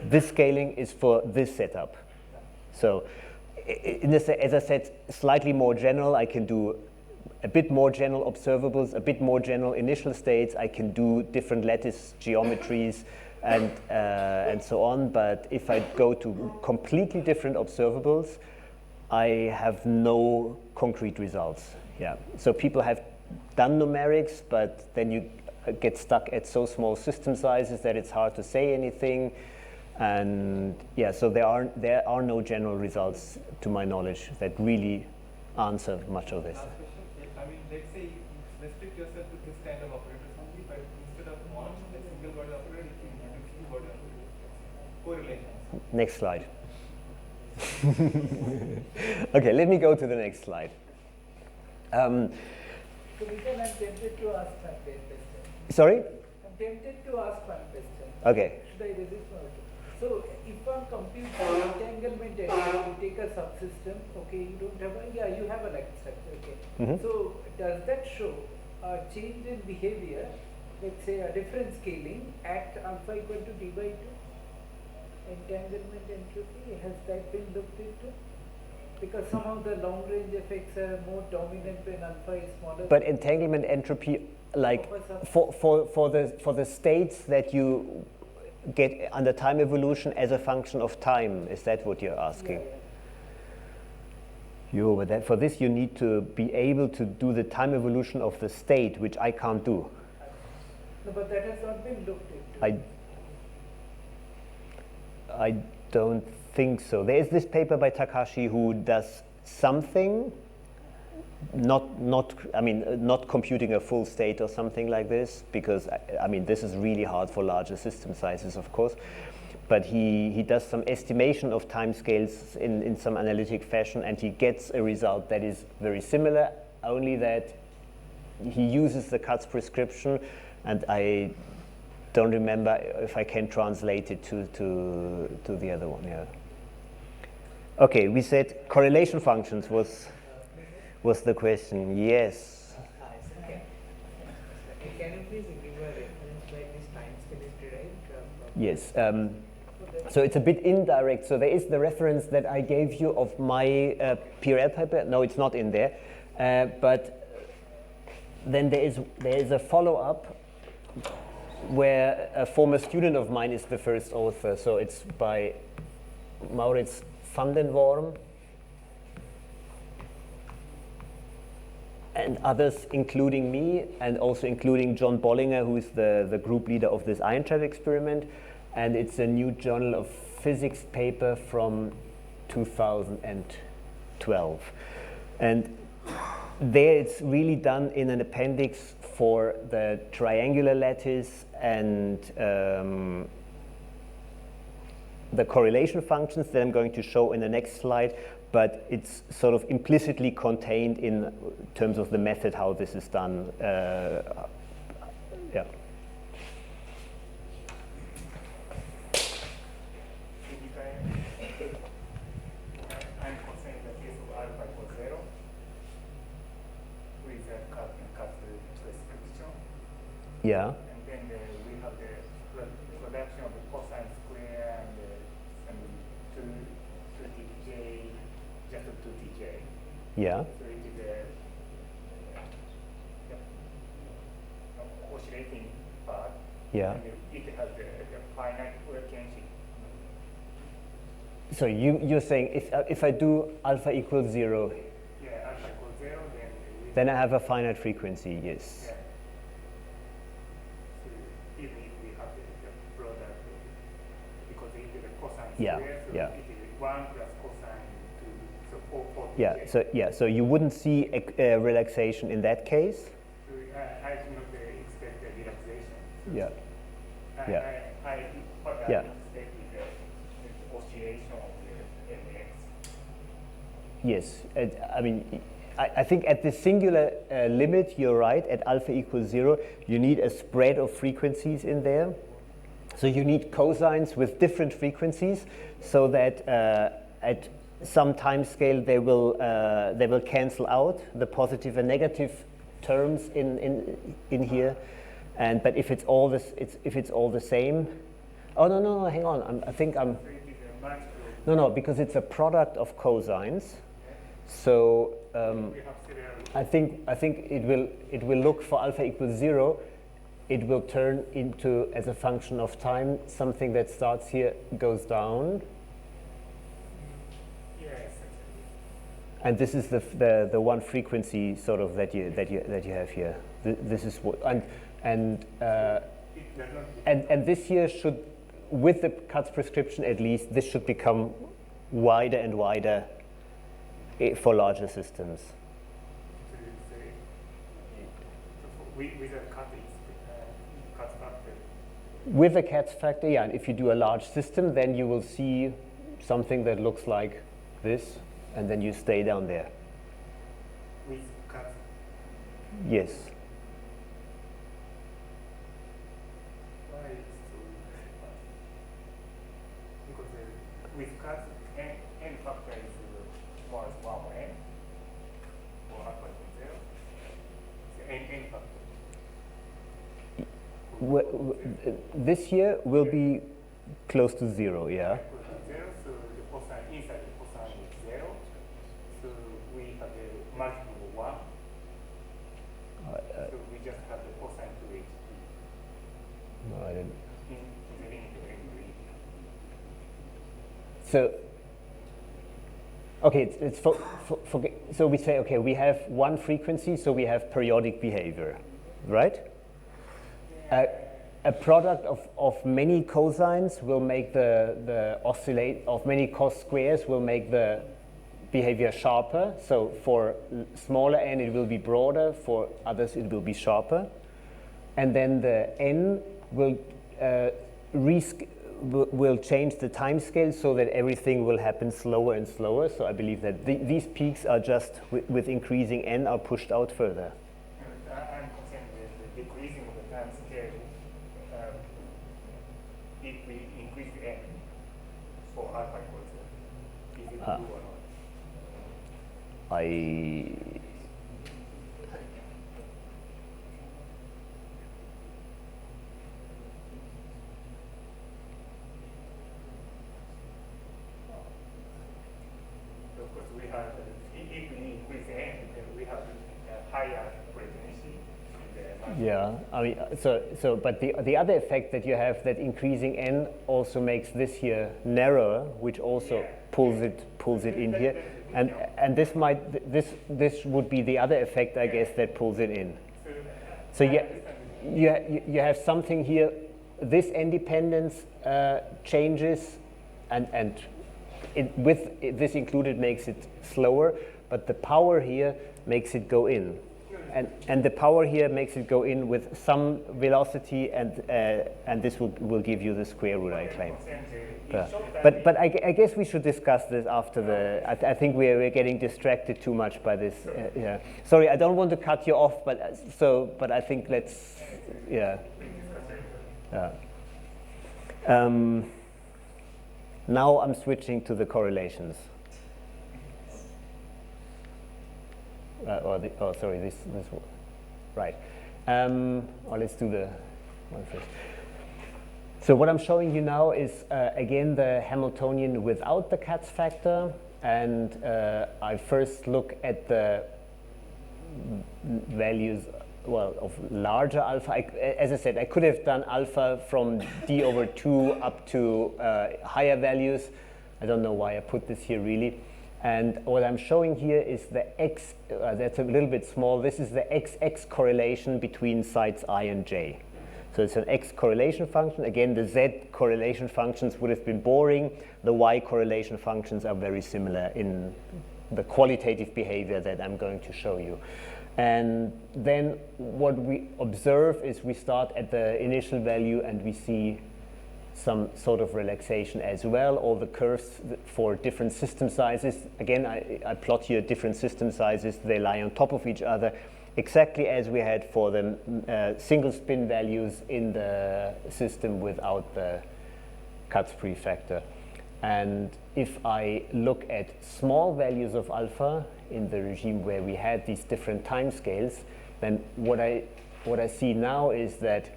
this scaling is for this setup. So in this, as I said, slightly more general, I can do a bit more general observables, a bit more general initial states. I can do different lattice geometries and so on. But if I go to completely different observables, I have no concrete results. Yeah. So people have done numerics, but then you get stuck at so small system sizes that it's hard to say anything. And yeah, so there are no general results, to my knowledge, that really answer much of this. Last question, I mean, let's say you restrict yourself to this kind of operators only, but instead of one, a single body operator, you can introduce two body operators. Correlations. Next slide. Okay, let me go to the next slide. So Vijay, I'm tempted to ask one question. Sorry? I'm tempted to ask one question. Okay. Should I resist one? So if one computes entanglement area, you take a subsystem, okay, you don't have a, yeah, you have a like structure, okay. Mhm. So does that show a change in behavior, let's say a different scaling at alpha equal to d by 2? Entanglement entropy, has that been looked into? Because some of the long range effects are more dominant when alpha is smaller. But entanglement entropy, like for the states that you get under time evolution as a function of time, is that what you're asking? Yeah. But for this you need to be able to do the time evolution of the state, which I can't do. No, but that has not been looked into. I don't think so. There is this paper by Takashi who does something, not computing a full state or something like this, because I mean this is really hard for larger system sizes, of course. But he does some estimation of timescales in some analytic fashion, and he gets a result that is very similar, only that he uses the Katz prescription, and I don't remember if I can translate it to the other one. Yeah. Okay, we said correlation functions was the question. Yes. Can you please give a reference by this time scale is derived from Yes. So it's a bit indirect. So there is the reference that I gave you of my PRL paper. No, it's not in there. But then there is a follow-up where a former student of mine is the first author. So it's by Maurits van den Worm and others, including me, and also including John Bollinger, who is the group leader of this ion trap experiment. And it's a new Journal of Physics paper from 2012. And there it's really done in an appendix for the triangular lattice and the correlation functions that I'm going to show in the next slide, but it's sort of implicitly contained in terms of the method how this is done. Yeah. I'm considering the case of alpha equals 0 with a cut prescription. Yeah. And then we have the production of the cosine square and 2tj, just 2tj. Yeah. So it is a oscillating part. Yeah. And it has the finite frequency. So you're saying if I do alpha equals 0, Yeah, alpha equals 0, then I have a finite frequency, yes. yeah. So even if we have the product, because it is a cosine Yeah, square, so yeah. it is 1 plus cosine 2, so 4 So you wouldn't see a relaxation in that case. So I do not expect a relaxation. Yeah. I, Yeah. what Yeah. I expect is the oscillation of the mx. Yes, I mean, I think at the singular limit, you're right, at alpha equals 0, you need a spread of frequencies in there. So you need cosines with different frequencies so that at some time scale they will cancel out the positive and negative terms in here. But if it's all the same, oh no, hang on, I think I'm. So it is a multiple. No, because it's a product of cosines. So We have several. I think it will look for alpha equals 0. It will turn into, as a function of time, something that starts here, goes down, Yes. and this is the one frequency sort of that you have here. This is what It does not. and this here should, with the Katz prescription at least, this should become wider and wider for larger systems. With a cut factor. With a Katz factor, yeah, and if you do a large system, then you will see something that looks like this, and then you stay down there. With cut. Yes. Why is so fast? Because with cut, n factor is more as 1 or n, or alpha equals 0. So n factor. This here will be close to 0, yeah. Equals to 0, so the cosine inside the cosine is 0. So we have a multiple of 1. So we just have the cosine 2h No, I didn't. in the limit of n3. So, okay, so we say, okay, we have one frequency, so we have periodic behavior, right? A product of many cosines will make the oscillate of many cos squares will make the behavior sharper. So for smaller n it will be broader, for others it will be sharper. And then the n will will change the time scale so that everything will happen slower and slower. So I believe that these peaks are just with increasing n are pushed out further. I'm concerned with the decreasing of the time scale. If we increase the n for alpha equals 0, is it true or not? Yeah, I mean, but the other effect that you have, that increasing n also makes this here narrower, which also pulls it in here, and this would be the other effect, I guess, that pulls it in. So you have something here. This independence changes, and with this included makes it slower, but the power here makes it go in. And the power here makes it go in with some velocity, and this will give you the square root, I claim. But I guess we should discuss this after the. I think we're getting distracted too much by this. Yeah. Sorry, I don't want to cut you off, but I think let's. Yeah. Now I'm switching to the correlations. Sorry, this right. Or let's do the one first. So what I'm showing you now is again the Hamiltonian without the Katz factor, and I first look at the values, well, of larger alpha. As I said, I could have done alpha from d over 2 up to higher values. I don't know why I put this here really. And what I'm showing here is the x, that's a little bit small, this is the xx correlation between sites I and j. So it's an x correlation function. Again, the z correlation functions would have been boring. The y correlation functions are very similar in the qualitative behavior that I'm going to show you. And then what we observe is we start at the initial value and we see some sort of relaxation as well. All the curves for different system sizes. Again, I plot here different system sizes. They lie on top of each other, exactly as we had for the single spin values in the system without the Katz prefactor. And if I look at small values of alpha in the regime where we had these different time scales, then what I see now is that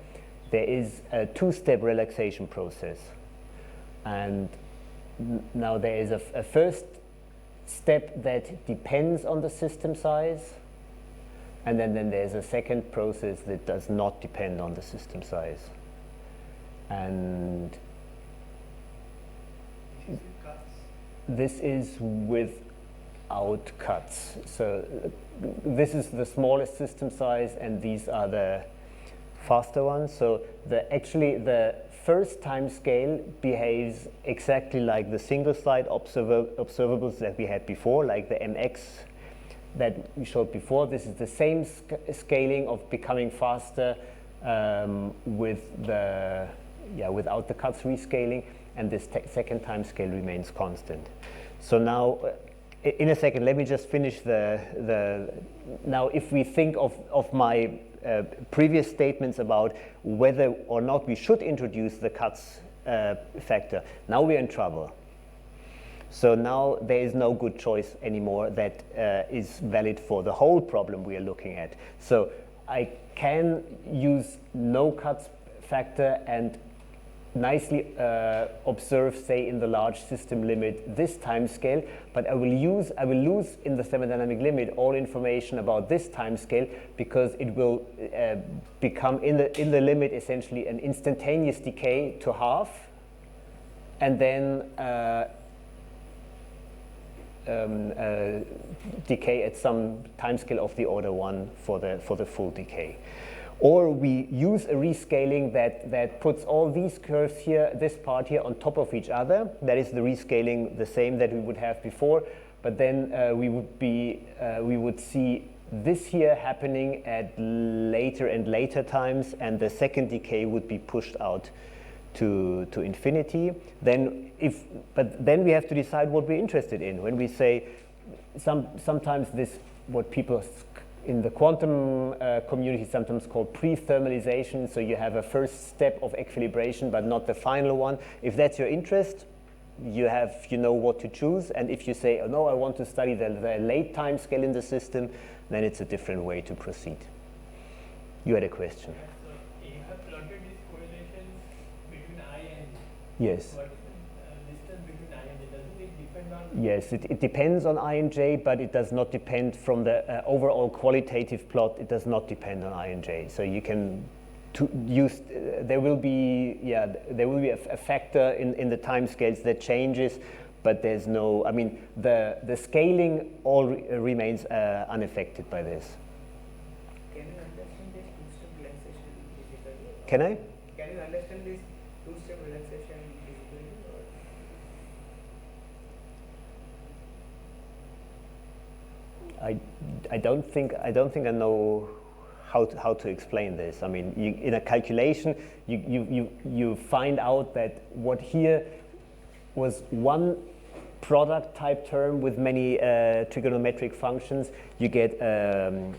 there is a two-step relaxation process. And now there is a first step that depends on the system size, and then there's a second process that does not depend on the system size. And this is without cuts. So this is the smallest system size, and these are the faster ones. So actually the first time scale behaves exactly like the single slide observables that we had before, like the mx that we showed before. This is the same scaling of becoming faster with without the cuts rescaling, and this second time scale remains constant. So now, in a second, let me just finish now if we think of my previous statements about whether or not we should introduce the Katz factor, now we're in trouble. So now there is no good choice anymore that is valid for the whole problem we are looking at. So I can use no Katz factor and nicely observe, say, in the large system limit this time scale, but I will lose in the thermodynamic limit all information about this time scale, because it will become in the limit essentially an instantaneous decay to half, and then decay at some time scale of the order 1 for the full decay. Or we use a rescaling that puts all these curves here, this part here, on top of each other. That is the rescaling the same that we would have before, but then we would see this here happening at later and later times, and the second decay would be pushed out to infinity. But then we have to decide what we're interested in. When we say sometimes this, what people in the quantum community sometimes called pre-thermalization, so you have a first step of equilibration but not the final one. If that's your interest, you know what to choose, and if you say, oh no, I want to study the late time scale in the system, then it's a different way to proceed. You had a question. So you have plotted this correlation between I and Yes. But distance between I and J, doesn't it depend on? Yes, it depends on I and J, but it does not depend from the overall qualitative plot. It does not depend on I and J. So you can use. There will be a factor in the time scales that changes, but there's no. I mean, the scaling all remains unaffected by this. Can you understand this two-step relaxation physically? Can I? Can you understand this two-step relaxation physically? I don't think I know how to explain this. I mean, in a calculation, you find out that what here was one product type term with many trigonometric functions, you get a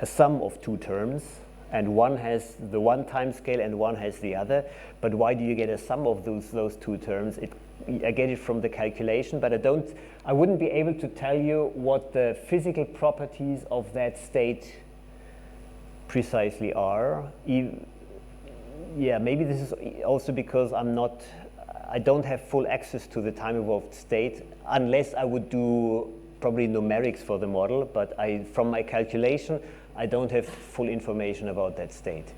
sum of two terms, and one has the one time scale and one has the other. But why do you get a sum of those two terms? I get it from the calculation, but I wouldn't be able to tell you what the physical properties of that state precisely are. Yeah, maybe this is also because I don't have full access to the time evolved state, unless I would do probably numerics for the model, but from my calculation, I don't have full information about that state.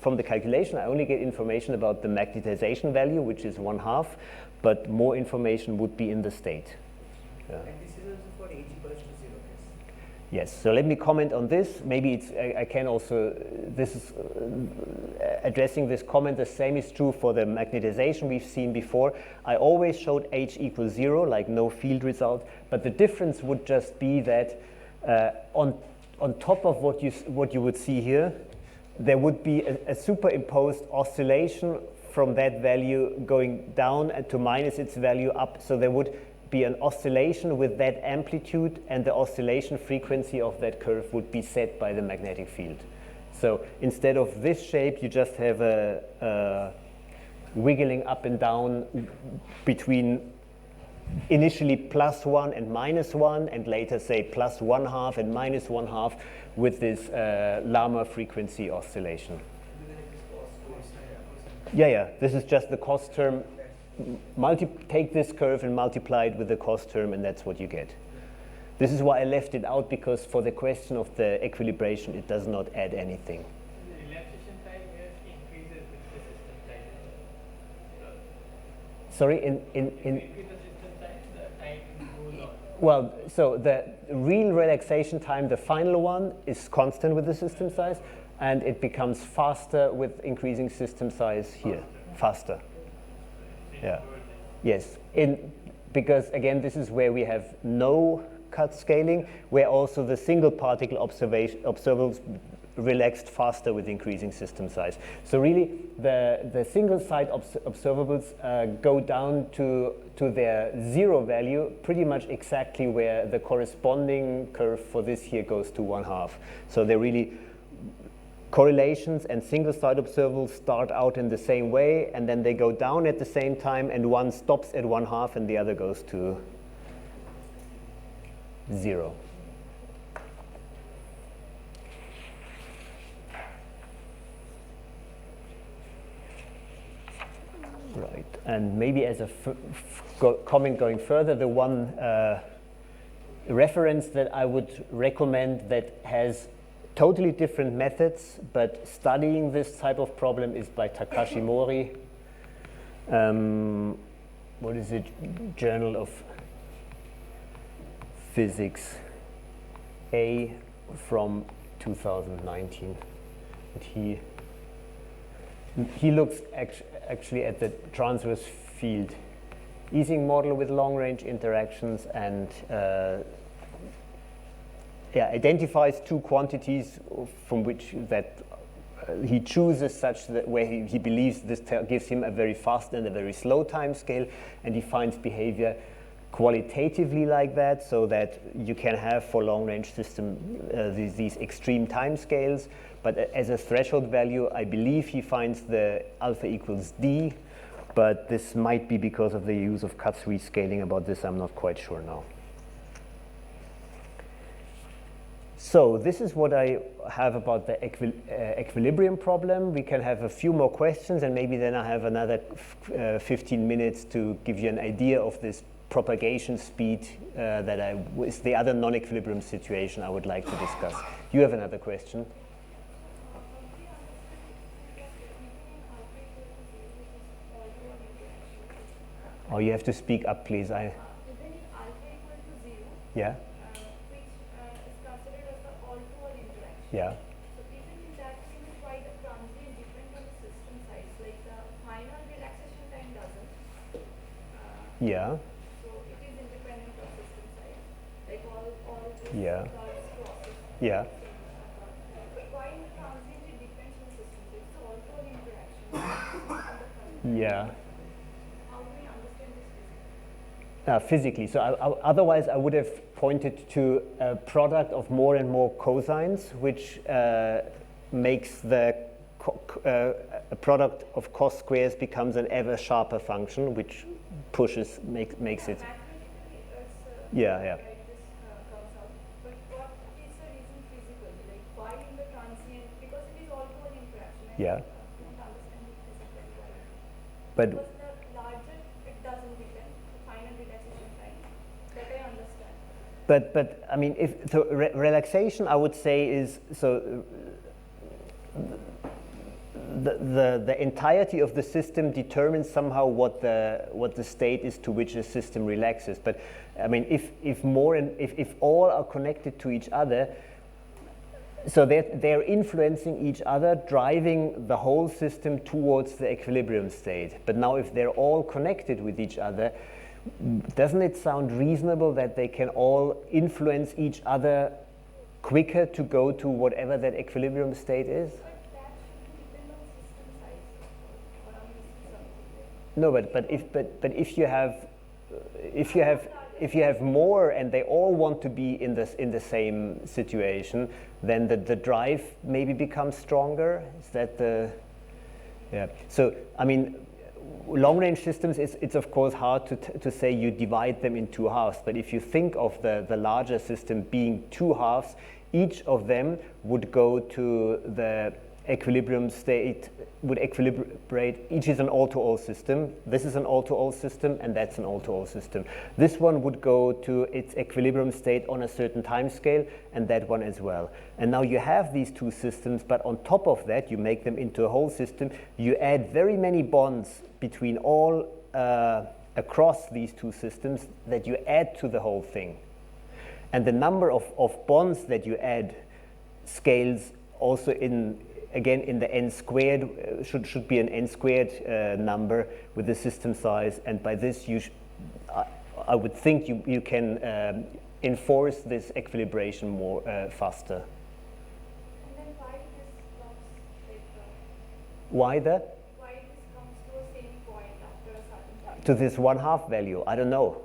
From the calculation, I only get information about the magnetization value, which is 1/2, but more information would be in the state. Yeah. And this is also for age equals to 0. Yes, so let me comment on this. Maybe I can also, this is addressing this comment, the same is true for the magnetization we've seen before. I always showed H equals 0, like no field result, but the difference would just be that on top of what you would see here, there would be a superimposed oscillation from that value going down and to minus its value up. So there would be an oscillation with that amplitude, and the oscillation frequency of that curve would be set by the magnetic field. So instead of this shape, you just have a wiggling up and down between initially +1 and -1, and later say +1/2 and -1/2 with this Lama frequency oscillation. Yeah, this is just the cost term. Take this curve and multiply it with the cost term, and that's what you get. This is why I left it out, because for the question of the equilibration, it does not add anything. The relaxation time here increases with the system time. Sorry, With the system time, the time goes on. well, so the real relaxation time, the final one, is constant with the system size, and it becomes faster with increasing system size here. Faster. Yeah. Yes. Because again, this is where we have no cut scaling, where also the single particle observables relaxed faster with increasing system size. So really, the single site observables go down to their 0 value, pretty much exactly where the corresponding curve for this here goes to 1/2. So they're really correlations, and single site observables start out in the same way, and then they go down at the same time, and one stops at 1/2 and the other goes to 0. Right, and maybe as a comment going further, the one reference that I would recommend that has totally different methods, but studying this type of problem is by Takashi Mori. What is it? Journal of Physics A from 2019. And he looks actually at the transverse field Ising model with long-range interactions, and identifies two quantities from which he chooses such that where he believes this gives him a very fast and a very slow time scale, and he finds behavior qualitatively like that, so that you can have for long-range system these extreme time scales. But as a threshold value, I believe he finds the alpha equals D, but this might be because of the use of cut-3 scaling. About this, I'm not quite sure now. So this is what I have about the equilibrium problem. We can have a few more questions, and maybe then I have another 15 minutes to give you an idea of this propagation speed that is the other non-equilibrium situation I would like to discuss. You have another question? Oh, you have to speak up, please. Even if alpha equal to 0, Yeah. which is considered as the all-to-all interaction. Yeah. So isn't in that case why the transient depends on the system size, like the final relaxation time doesn't? Yeah. So it is independent of system size, like all this Yeah. large process. Yeah. But why in the transient it depends on system size? It's the all-to-all interaction. Yeah. How do we understand this physically? Physically. So otherwise I would have pointed to a product of more and more cosines, which makes the a product of cos squares becomes an ever sharper function, which pushes, makes it. Mathematically, it's Yeah, yeah. right, this comes out. But what is the reason physically? Like why in the transient? Because it is all-to-all interaction. Yeah. I don't understand it physically why. But Because the larger it doesn't depend, the final relaxation time. That I understand. But I mean, if so, relaxation, I would say is so. The entirety of the system determines somehow what the state is to which a system relaxes. But I mean, if all are connected to each other, so they're influencing each other, driving the whole system towards the equilibrium state. But now, if they're all connected with each other, doesn't it sound reasonable that they can all influence each other quicker to go to whatever that equilibrium state is? But that shouldn't depend on system size. Or I'm missing something there. No, but if you have more and they all want to be in the same situation, then the drive maybe becomes stronger. Is that the? Yeah. So I mean, long-range systems, it's of course hard to say you divide them in two halves. But if you think of the larger system being two halves, each of them would go to the equilibrium state, would equilibrate. Each is an all-to-all system. This is an all-to-all system, and that's an all-to-all system. This one would go to its equilibrium state on a certain time scale, and that one as well. And now you have these two systems, but on top of that, you make them into a whole system. You add very many bonds between all across these two systems that you add to the whole thing. And the number of bonds that you add scales also again in the n squared, should be an n squared number with the system size, and by this I would think you can enforce this equilibration more faster. And then why this comes like Why why this comes to a same point after a certain time? to this 1/2 value? I don't know.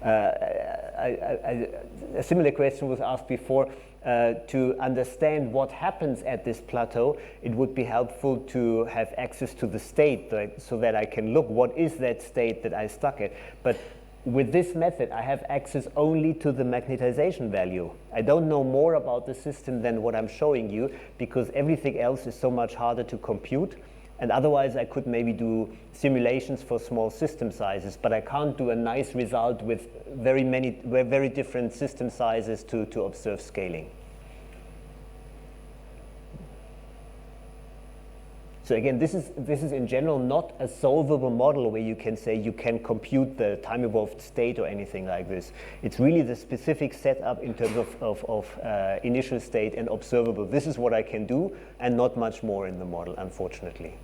A similar question was asked before. To understand what happens at this plateau, it would be helpful to have access to the state, so that I can look what is that state that I stuck at. But with this method, I have access only to the magnetization value. I don't know more about the system than what I'm showing you, because everything else is so much harder to compute. And otherwise, I could maybe do simulations for small system sizes, but I can't do a nice result with very different system sizes to observe scaling. So again, this is in general not a solvable model where you can say you can compute the time-evolved state or anything like this. It's really the specific setup in terms of initial state and observable. This is what I can do, and not much more in the model, unfortunately.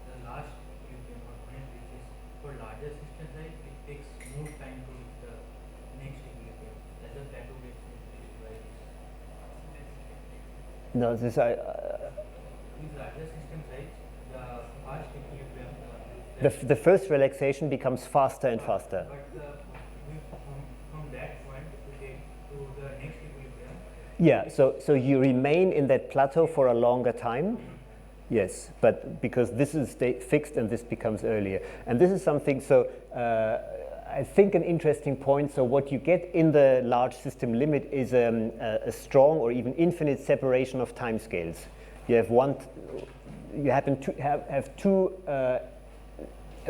The last equilibrium point, which is for larger system size, it takes more time to reach the next equilibrium. As a plateau gets reached by No, this with larger system size, the fast equilibrium. the first relaxation becomes faster and faster. But from that point to the next equilibrium. Yeah, so you remain in that plateau for a longer time. Yes, but because this is fixed and this becomes earlier. And this is something, so I think an interesting point. So what you get in the large system limit is a strong or even infinite separation of timescales. You have you happen to have two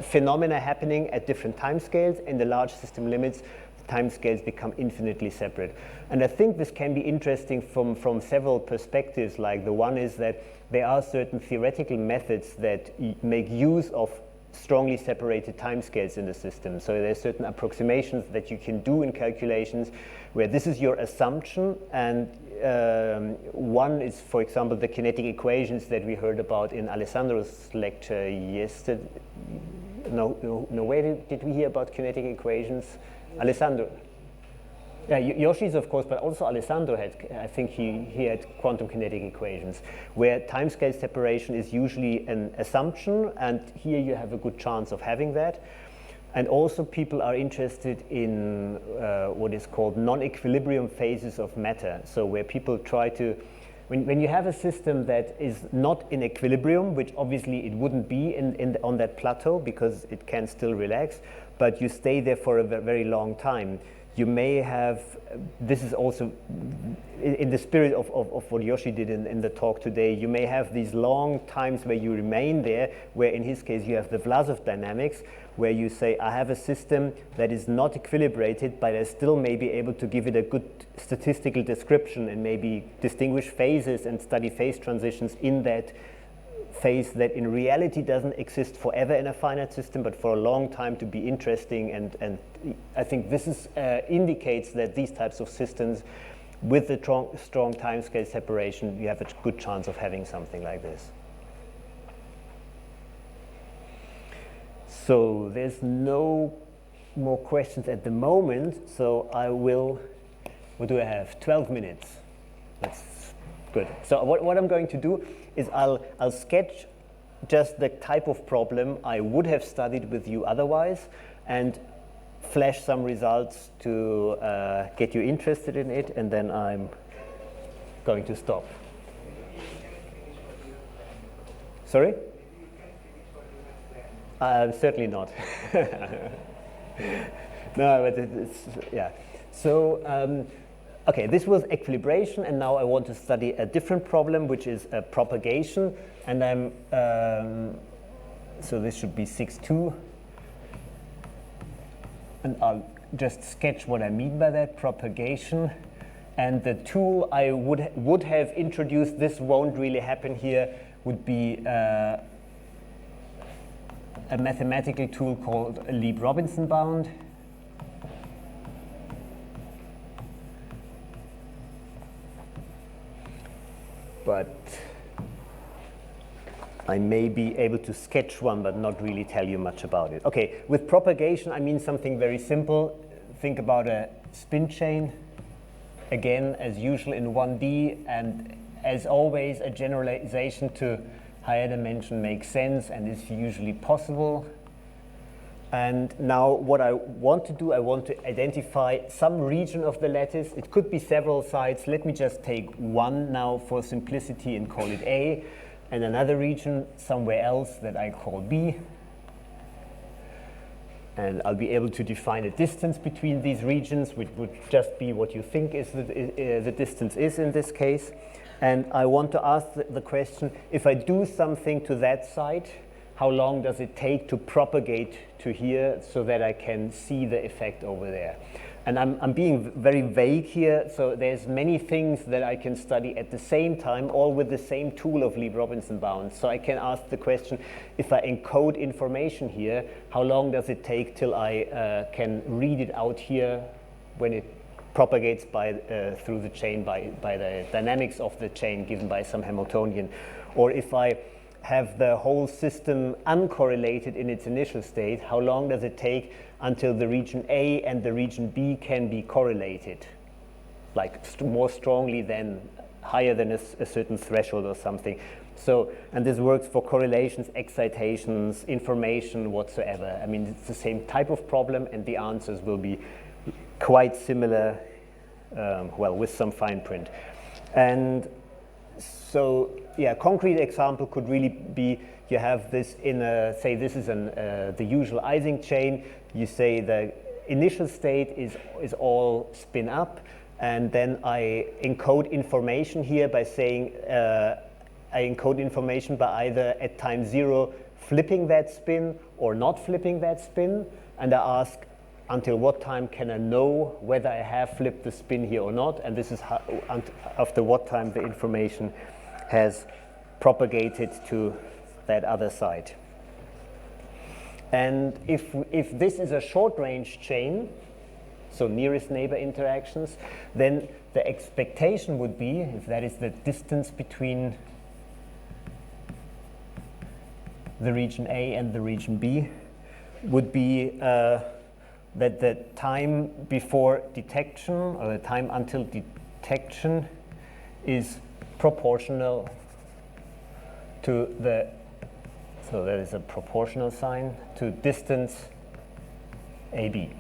phenomena happening at different timescales. In the large system limits, the timescales become infinitely separate. And I think this can be interesting from several perspectives. Like the one is that there are certain theoretical methods that make use of strongly separated timescales in the system. So there are certain approximations that you can do in calculations where this is your assumption, and one is, for example, the kinetic equations that we heard about in Alessandro's lecture yesterday. No, where did we hear about kinetic equations? Alessandro. Yeah, Yoshi's of course, but also Alessandro had, I think he had quantum kinetic equations, where timescale separation is usually an assumption, and here you have a good chance of having that. And also people are interested in what is called non-equilibrium phases of matter. So where people try to, when you have a system that is not in equilibrium, which obviously it wouldn't be on that plateau because it can still relax, but you stay there for a very long time, you may have, this is also in the spirit of what Yoshi did in the talk today, you may have these long times where you remain there, where in his case you have the Vlasov dynamics, where you say, I have a system that is not equilibrated, but I still may be able to give it a good statistical description and maybe distinguish phases and study phase transitions in that phase that in reality doesn't exist forever in a finite system, but for a long time to be interesting. And I think this is, indicates that these types of systems with the strong timescale separation, you have a good chance of having something like this. So there's no more questions at the moment, so I will, what do I have? 12 minutes. That's good. So what I'm going to do is I'll sketch just the type of problem I would have studied with you otherwise, and flash some results to get you interested in it, and then I'm going to stop. Sorry? Certainly not. No, but it's, yeah. So, okay, this was equilibration, and now I want to study a different problem, which is propagation. And I'm, so this should be 6.2. And I'll just sketch what I mean by that, propagation. And the tool I would have introduced, this won't really happen here, would be a mathematical tool called a Lieb-Robinson bound. But I may be able to sketch one, but not really tell you much about it. Okay, with propagation, I mean something very simple. Think about a spin chain. Again, as usual in 1D, and as always, a generalization to higher dimension makes sense and is usually possible. And now what I want to do, I want to identify some region of the lattice. It could be several sides. Let me just take one now for simplicity and call it A, and another region somewhere else that I call B. And I'll be able to define a distance between these regions, which would just be what you think is the distance is in this case. And I want to ask the question, if I do something to that side, how long does it take to propagate to here so that I can see the effect over there? And I'm being very vague here, so there's many things that I can study at the same time, all with the same tool of Lieb-Robinson bounds. So I can ask the question, if I encode information here, how long does it take till I can read it out here when it propagates through the chain by the dynamics of the chain given by some Hamiltonian? Or if I have the whole system uncorrelated in its initial state, how long does it take until the region A and the region B can be correlated, like more strongly than, higher than a certain threshold or something? So, and this works for correlations, excitations, information, whatsoever. I mean, it's the same type of problem, and the answers will be quite similar, well, with some fine print. And so, yeah, concrete example could really be, you have this in a, say this is the usual Ising chain. You say the initial state is all spin up, and then I encode information here by saying a I encode information by either at time 0 flipping that spin or not flipping that spin, and I ask until what time can I know whether I have flipped the spin here or not, and this is how, after what time the information has propagated to that other side. And if this is a short-range chain, so nearest neighbor interactions, then the expectation would be, if that is the distance between the region A and the region B, would be that the time before detection, or the time until detection, is proportional to the, so there is a proportional sign, to distance AB.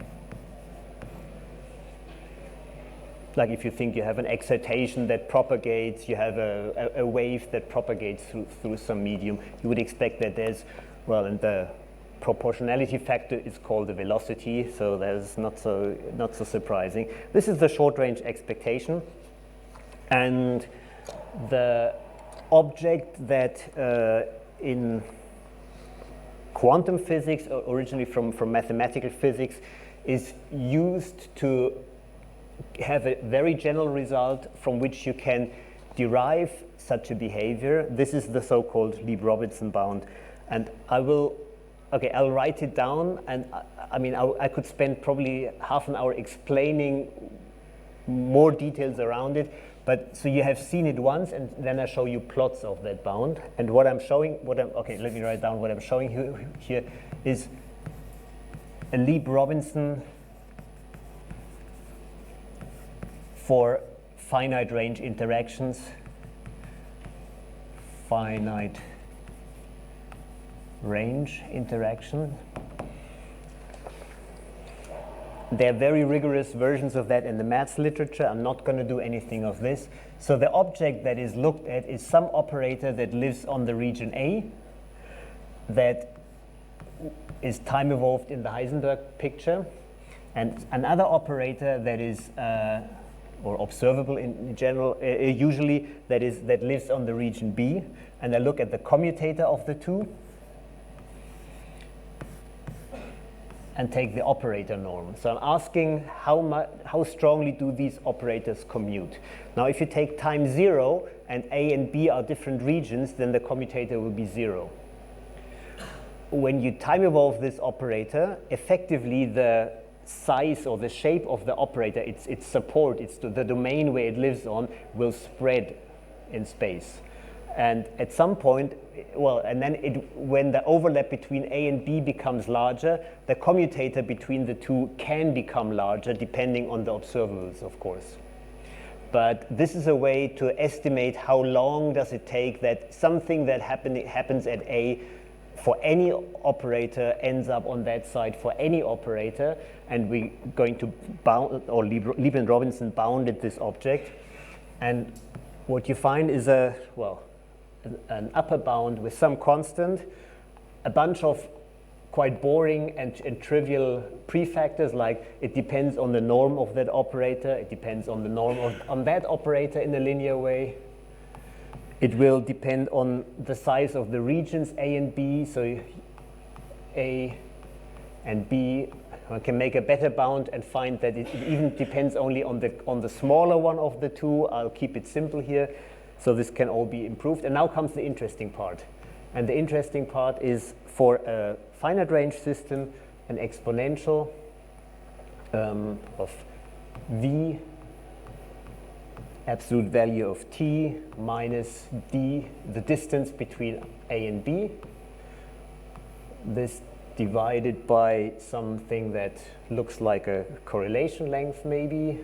Like if you think you have an excitation that propagates, you have a wave that propagates through some medium, you would expect that there's, well, and the proportionality factor is called the velocity, so that's not so surprising. This is the short-range expectation, and the object that in quantum physics, originally from mathematical physics, is used to have a very general result from which you can derive such a behavior. This is the so-called Lieb-Robinson bound, and I'll write it down, and I could spend probably half an hour explaining more details around it, but so you have seen it once, and then I show you plots of that bound. And what I'm showing, let me write down what I'm showing here is a Lieb-Robinson for finite range interactions, finite range interaction. There are very rigorous versions of that in the maths literature. I'm not going to do anything of this. So the object that is looked at is some operator that lives on the region A, that is time evolved in the Heisenberg picture, and another operator that is or observable in general, usually that lives on the region B, and I look at the commutator of the two and take the operator norm. So I'm asking how strongly do these operators commute. Now if you take time 0 and A and B are different regions, then the commutator will be 0. When you time evolve this operator, effectively the size or the shape of the operator, its support, the domain where it lives on, will spread in space. And at some point, well, and then when the overlap between A and B becomes larger, the commutator between the two can become larger, depending on the observables, of course. But this is a way to estimate how long does it take that something that happens at A for any operator ends up on that side for any operator, and we're going to bound, or Lieb and Robinson bounded this object, and what you find is an upper bound with some constant, a bunch of quite boring and trivial prefactors, like it depends on the norm of that operator, it depends on the norm on that operator in a linear way. It will depend on the size of the regions A and B, so A and B. One can make a better bound and find that it even depends only on the smaller one of the two. I'll keep it simple here, so this can all be improved. And now comes the interesting part. And the interesting part is for a finite range system, an exponential of V absolute value of t minus d, the distance between A and B. This divided by something that looks like a correlation length maybe,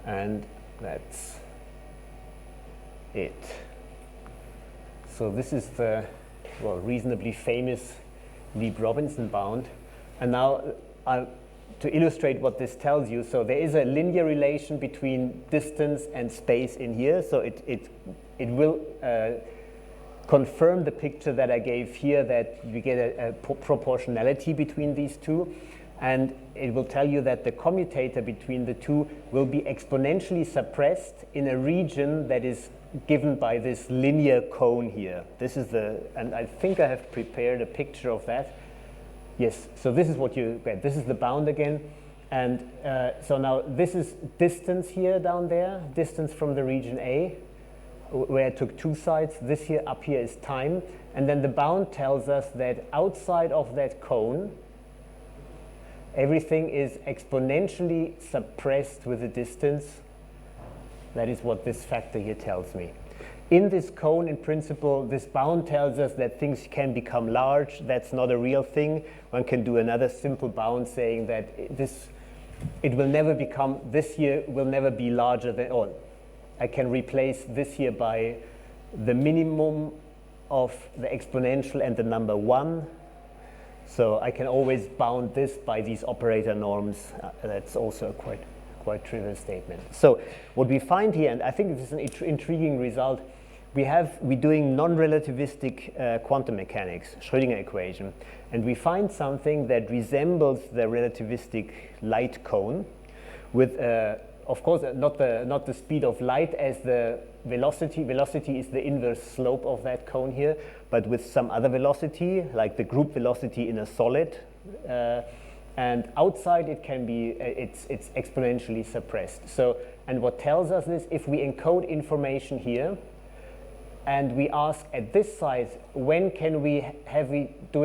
and that's it. So this is the, well, reasonably famous Lieb-Robinson bound. And now to illustrate what this tells you, so there is a linear relation between distance and space in here, so it will confirm the picture that I gave here, that you get a proportionality between these two, and it will tell you that the commutator between the two will be exponentially suppressed in a region that is given by this linear cone here. This is and I think I have prepared a picture of that. Yes, so this is what you get. This is the bound again. And so now this is distance here down there, distance from the region A, where I took two sides. This here, up here is time. And then the bound tells us that outside of that cone, everything is exponentially suppressed with the distance. That is what this factor here tells me. In this cone, in principle, this bound tells us that things can become large. That's not a real thing. One can do another simple bound saying that it will never become, this here will never be larger than, or I can replace this here by the minimum of the exponential and the number 1. So I can always bound this by these operator norms. That's also a quite trivial statement. So what we find here, and I think this is an intriguing result, we're doing non-relativistic quantum mechanics, Schrödinger equation, and we find something that resembles the relativistic light cone with, of course, not the speed of light as the velocity. Velocity is the inverse slope of that cone here, but with some other velocity, like the group velocity in a solid. And outside it can be, it's exponentially suppressed. So, and what tells us this, if we encode information here, and we ask at this size, when can do we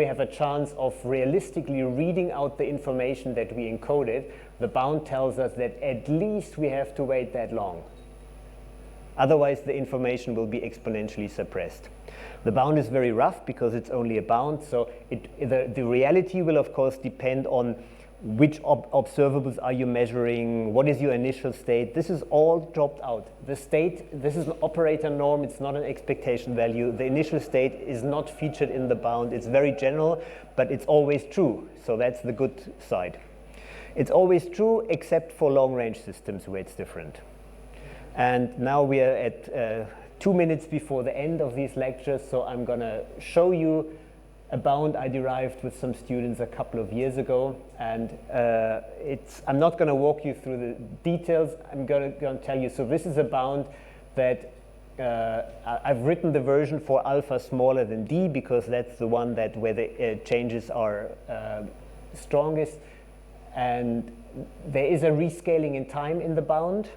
have a chance of realistically reading out the information that we encoded, the bound tells us that at least we have to wait that long. Otherwise, the information will be exponentially suppressed. The bound is very rough because it's only a bound, so the reality will, of course, depend on which observables are you measuring, what is your initial state. This is all dropped out. The state, this is an operator norm, it's not an expectation value. The initial state is not featured in the bound. It's very general, but it's always true, so that's the good side. It's always true except for long-range systems where it's different. And now we are at 2 minutes before the end of these lectures, so I'm going to show you a bound I derived with some students a couple of years ago. And I'm not going to walk you through the details. I'm going to tell you. So this is a bound that I've written the version for alpha smaller than d because that's the one where the changes are strongest. And there is a rescaling in time in the bound.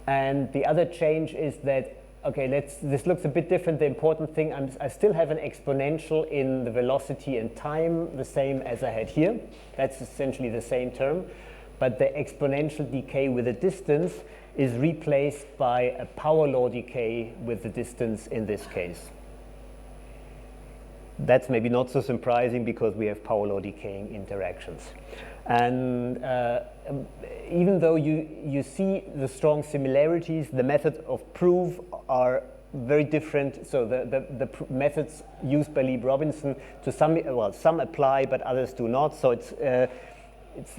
And the other change is that, okay, this looks a bit different. The important thing, I still have an exponential in the velocity and time, the same as I had here. That's essentially the same term. But the exponential decay with the distance is replaced by a power law decay with the distance in this case. That's maybe not so surprising because we have power law decaying interactions. And even though you see the strong similarities, the methods of proof are very different. So the methods used by Lieb-Robinson, to some apply, but others do not. So it's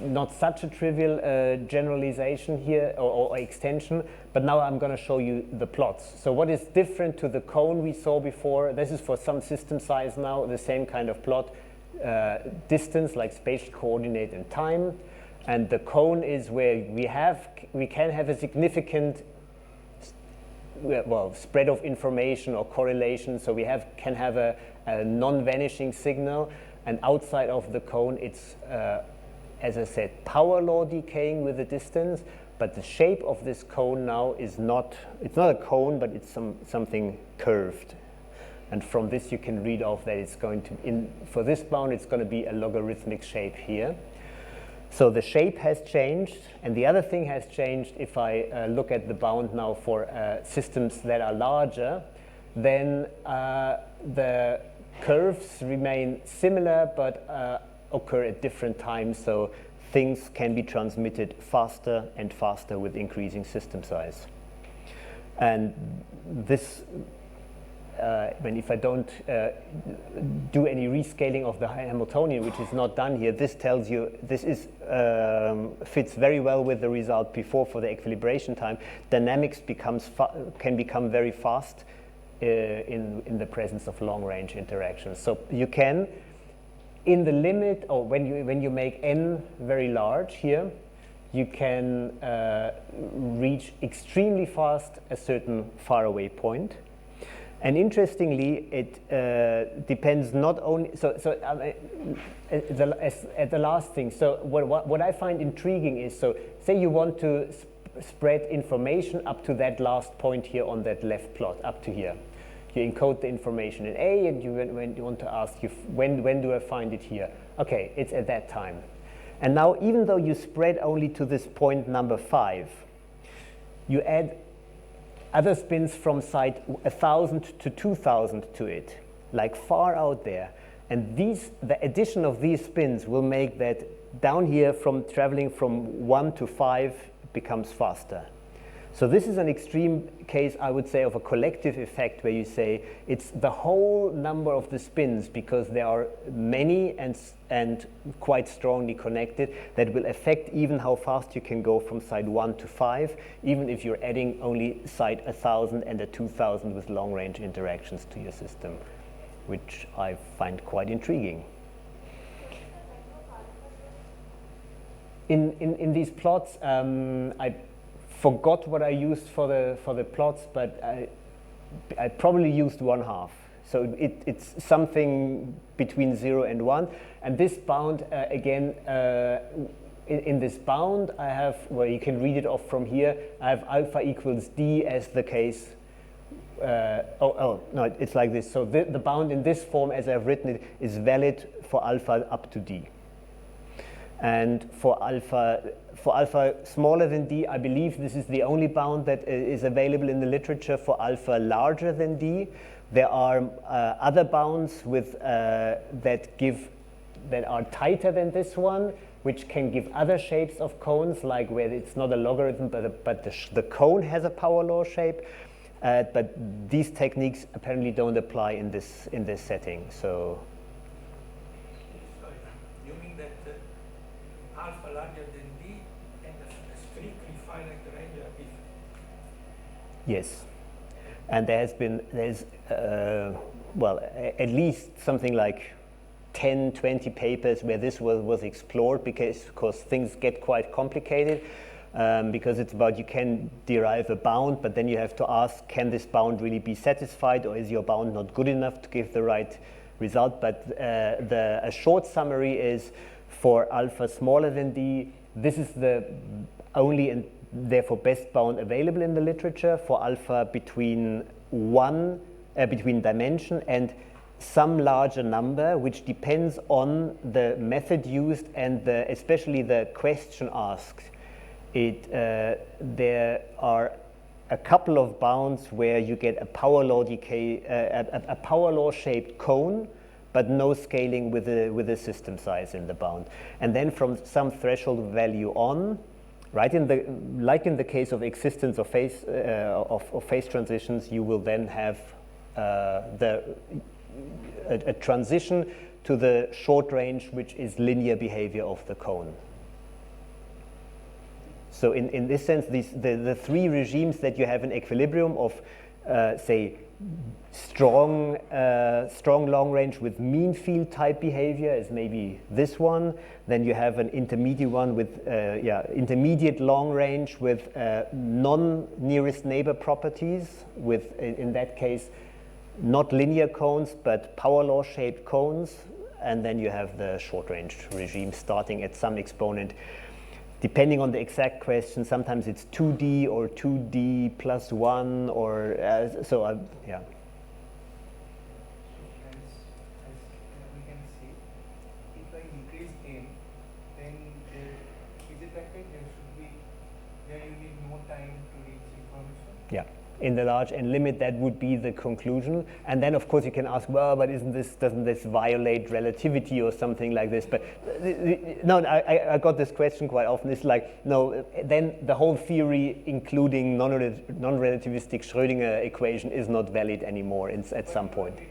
not such a trivial generalization here or extension. But now I'm going to show you the plots. So what is different to the cone we saw before? This is for some system size now, the same kind of plot. Distance, like spatial coordinate and time, and the cone is where we can have a significant spread of information or correlation. So we can have a non-vanishing signal, and outside of the cone, it's as I said, power law decaying with the distance. But the shape of this cone now is it's not a cone, but it's something curved. And from this you can read off that it's going to, for this bound, it's going to be a logarithmic shape here. So the shape has changed, and the other thing has changed. If I look at the bound now for systems that are larger, then the curves remain similar, but occur at different times. So things can be transmitted faster and faster with increasing system size. And this, if I don't do any rescaling of the Hamiltonian, which is not done here, this tells you this fits very well with the result before for the equilibration time. Dynamics can become very fast in the presence of long-range interactions. So you can, in the limit, or when you make n very large here, you can reach extremely fast a certain faraway point. And interestingly, it depends not only, at the last thing, so what I find intriguing is, so say you want to spread information up to that last point here on that left plot, up to here. You encode the information in A, and when you want to ask, when do I find it here? Okay, it's at that time. And now, even though you spread only to this point number 5, you add other spins from site 1,000 to 2,000 to it, like far out there. And the addition of these spins will make that down here from traveling from 1 to 5 becomes faster. So this is an extreme case, I would say, of a collective effect where you say it's the whole number of the spins, because there are many and quite strongly connected, that will affect even how fast you can go from site 1 to 5, even if you're adding only site 1,000 and a 2,000 with long-range interactions to your system, which I find quite intriguing. In these plots, I forgot what I used for the plots, but I probably used 1/2. So it's something between 0 and 1. And this bound, again, in this bound, I have, well, you can read it off from here, I have alpha equals d as the case. No, it's like this. So the bound in this form, as I've written it, is valid for alpha up to d. And for alpha smaller than d, I believe this is the only bound that is available in the literature. For alpha larger than d, there are other bounds with, that are tighter than this one, which can give other shapes of cones, like where it's not a logarithm, but the cone has a power law shape. But these techniques apparently don't apply in this setting. So. You mean that alpha larger than d and a strictly finite range is? Yes, and there's well, at least something like 10, 20 papers where this was explored, because things get quite complicated. Because it's about, you can derive a bound, but then you have to ask, can this bound really be satisfied, or is your bound not good enough to give the right result? But a short summary is, for alpha smaller than d, this is the only and therefore best bound available in the literature. For alpha between dimension and some larger number, which depends on the method used and especially the question asked. There are a couple of bounds where you get a power law decay, a power law shaped cone, but no scaling with the system size in the bound. And then from some threshold value on, like in the case of existence of phase transitions, you will then have a transition to the short range, which is linear behavior of the cone. So in this sense, the three regimes that you have in equilibrium of, say, strong long range with mean field type behavior is maybe this one. Then you have an intermediate one with intermediate long range with non-nearest neighbor properties, with in that case not linear cones but power law shaped cones. And then you have the short range regime starting at some exponent. Depending on the exact question, sometimes it's 2d or 2d plus 1, or yeah. So as we can see, if I increase n, then is it like that there you need more time to reach information? Yeah. In the large n limit, that would be the conclusion. And then, of course, you can ask, well, but doesn't this violate relativity or something like this? But no, I got this question quite often. It's like, no, then the whole theory, including non-relativistic Schrödinger equation, is not valid anymore at some point. When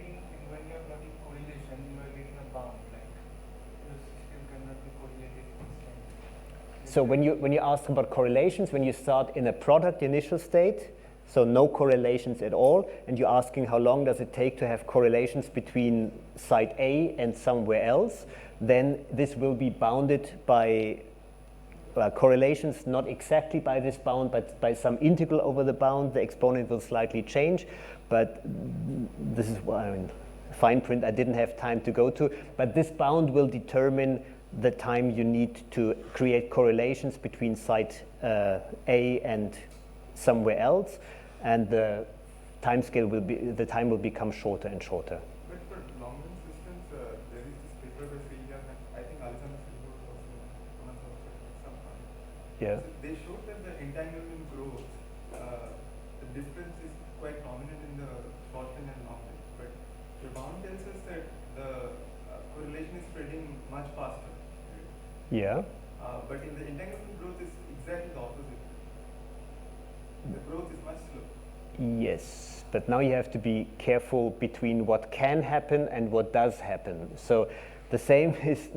you are getting correlation, you are getting a bound, like the system cannot be correlated instantly. So when you ask about correlations, when you start in a product initial state, so no correlations at all, and you're asking how long does it take to have correlations between site A and somewhere else, then this will be bounded by correlations not exactly by this bound, but by some integral over the bound. The exponent will slightly change, but this is what I mean. Fine print I didn't have time to go to, but this bound will determine the time you need to create correlations between site A and somewhere else, and the time will become shorter and shorter. But for long-range systems, there is this paper by Srijan and I think Alexander Silver was also one of the authors at some point. Yeah. So they showed that the entanglement growth, the difference is quite dominant in the short range and long range. But the bound tells us that the correlation is spreading much faster. Yeah. But in the entanglement growth is exactly the opposite. The growth is much slow. Yes, but now you have to be careful between what can happen and what does happen. So the same is,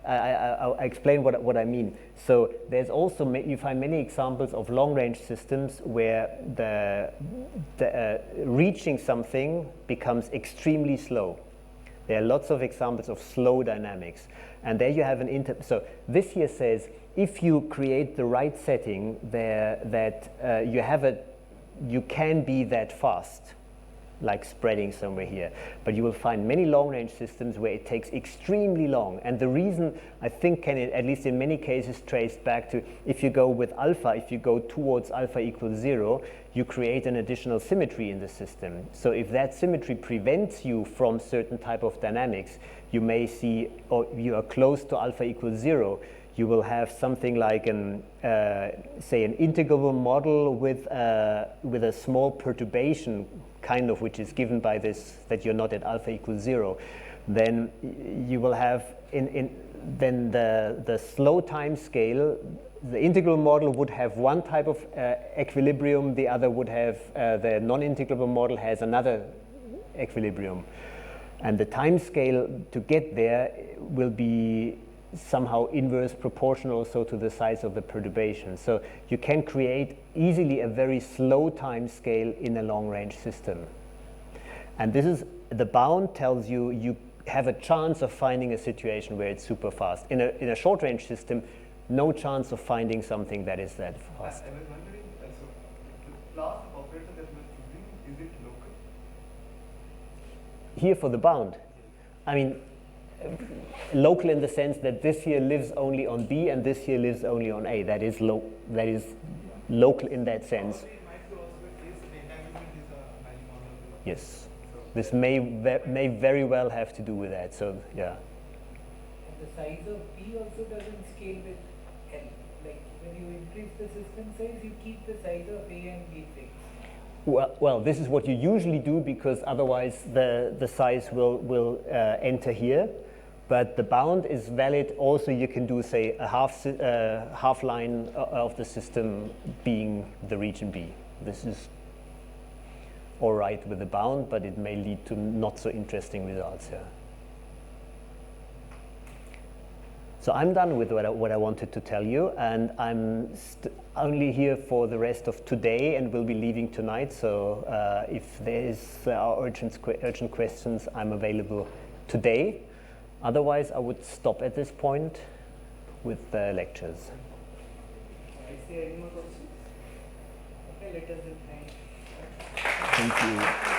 I'll explain what I mean. So there's also, you find many examples of long-range systems where the reaching something becomes extremely slow. There are lots of examples of slow dynamics. And there you have so this here says, if you create the right setting there, that you can be that fast, like spreading somewhere here. But you will find many long-range systems where it takes extremely long. And the reason, I think, can at least in many cases traced back to, if you go with alpha, if you go towards alpha equals 0, you create an additional symmetry in the system. So if that symmetry prevents you from certain type of dynamics, you may see, or you are close to alpha equals 0, you will have something like say an integrable model with a small perturbation, kind of, which is given by this, that you're not at alpha equals 0. Then you will have, then the slow time scale, the integral model would have one type of equilibrium, the other would have, the non-integrable model has another equilibrium. And the time scale to get there will be somehow inverse proportional also to the size of the perturbation. So you can create easily a very slow time scale in a long-range system. And this is, the bound tells you you have a chance of finding a situation where it's super fast. In a short-range system, no chance of finding something that is that fast. I was wondering, so the class of operator that we're choosing, is it local? Here for the bound, I mean, local in the sense that this here lives only on B and this here lives only on A. That is local in that sense. Probably it might be also the case that entanglement is a high model. Yes. This may very well have to do with that. So yeah. And the size of P also doesn't scale with L. Like when you increase the system size, you keep the size of A and B fixed. Well, this is what you usually do, because otherwise the size will enter here. But the bound is valid. Also, you can do, say, a half line of the system being the region B. This is all right with the bound, but it may lead to not so interesting results here. So I'm done with what I wanted to tell you, and I'm only here for the rest of today and will be leaving tonight. So if there is urgent questions, I'm available today. Otherwise, I would stop at this point with the lectures. Is there any more questions? Okay, let us do. Thank you.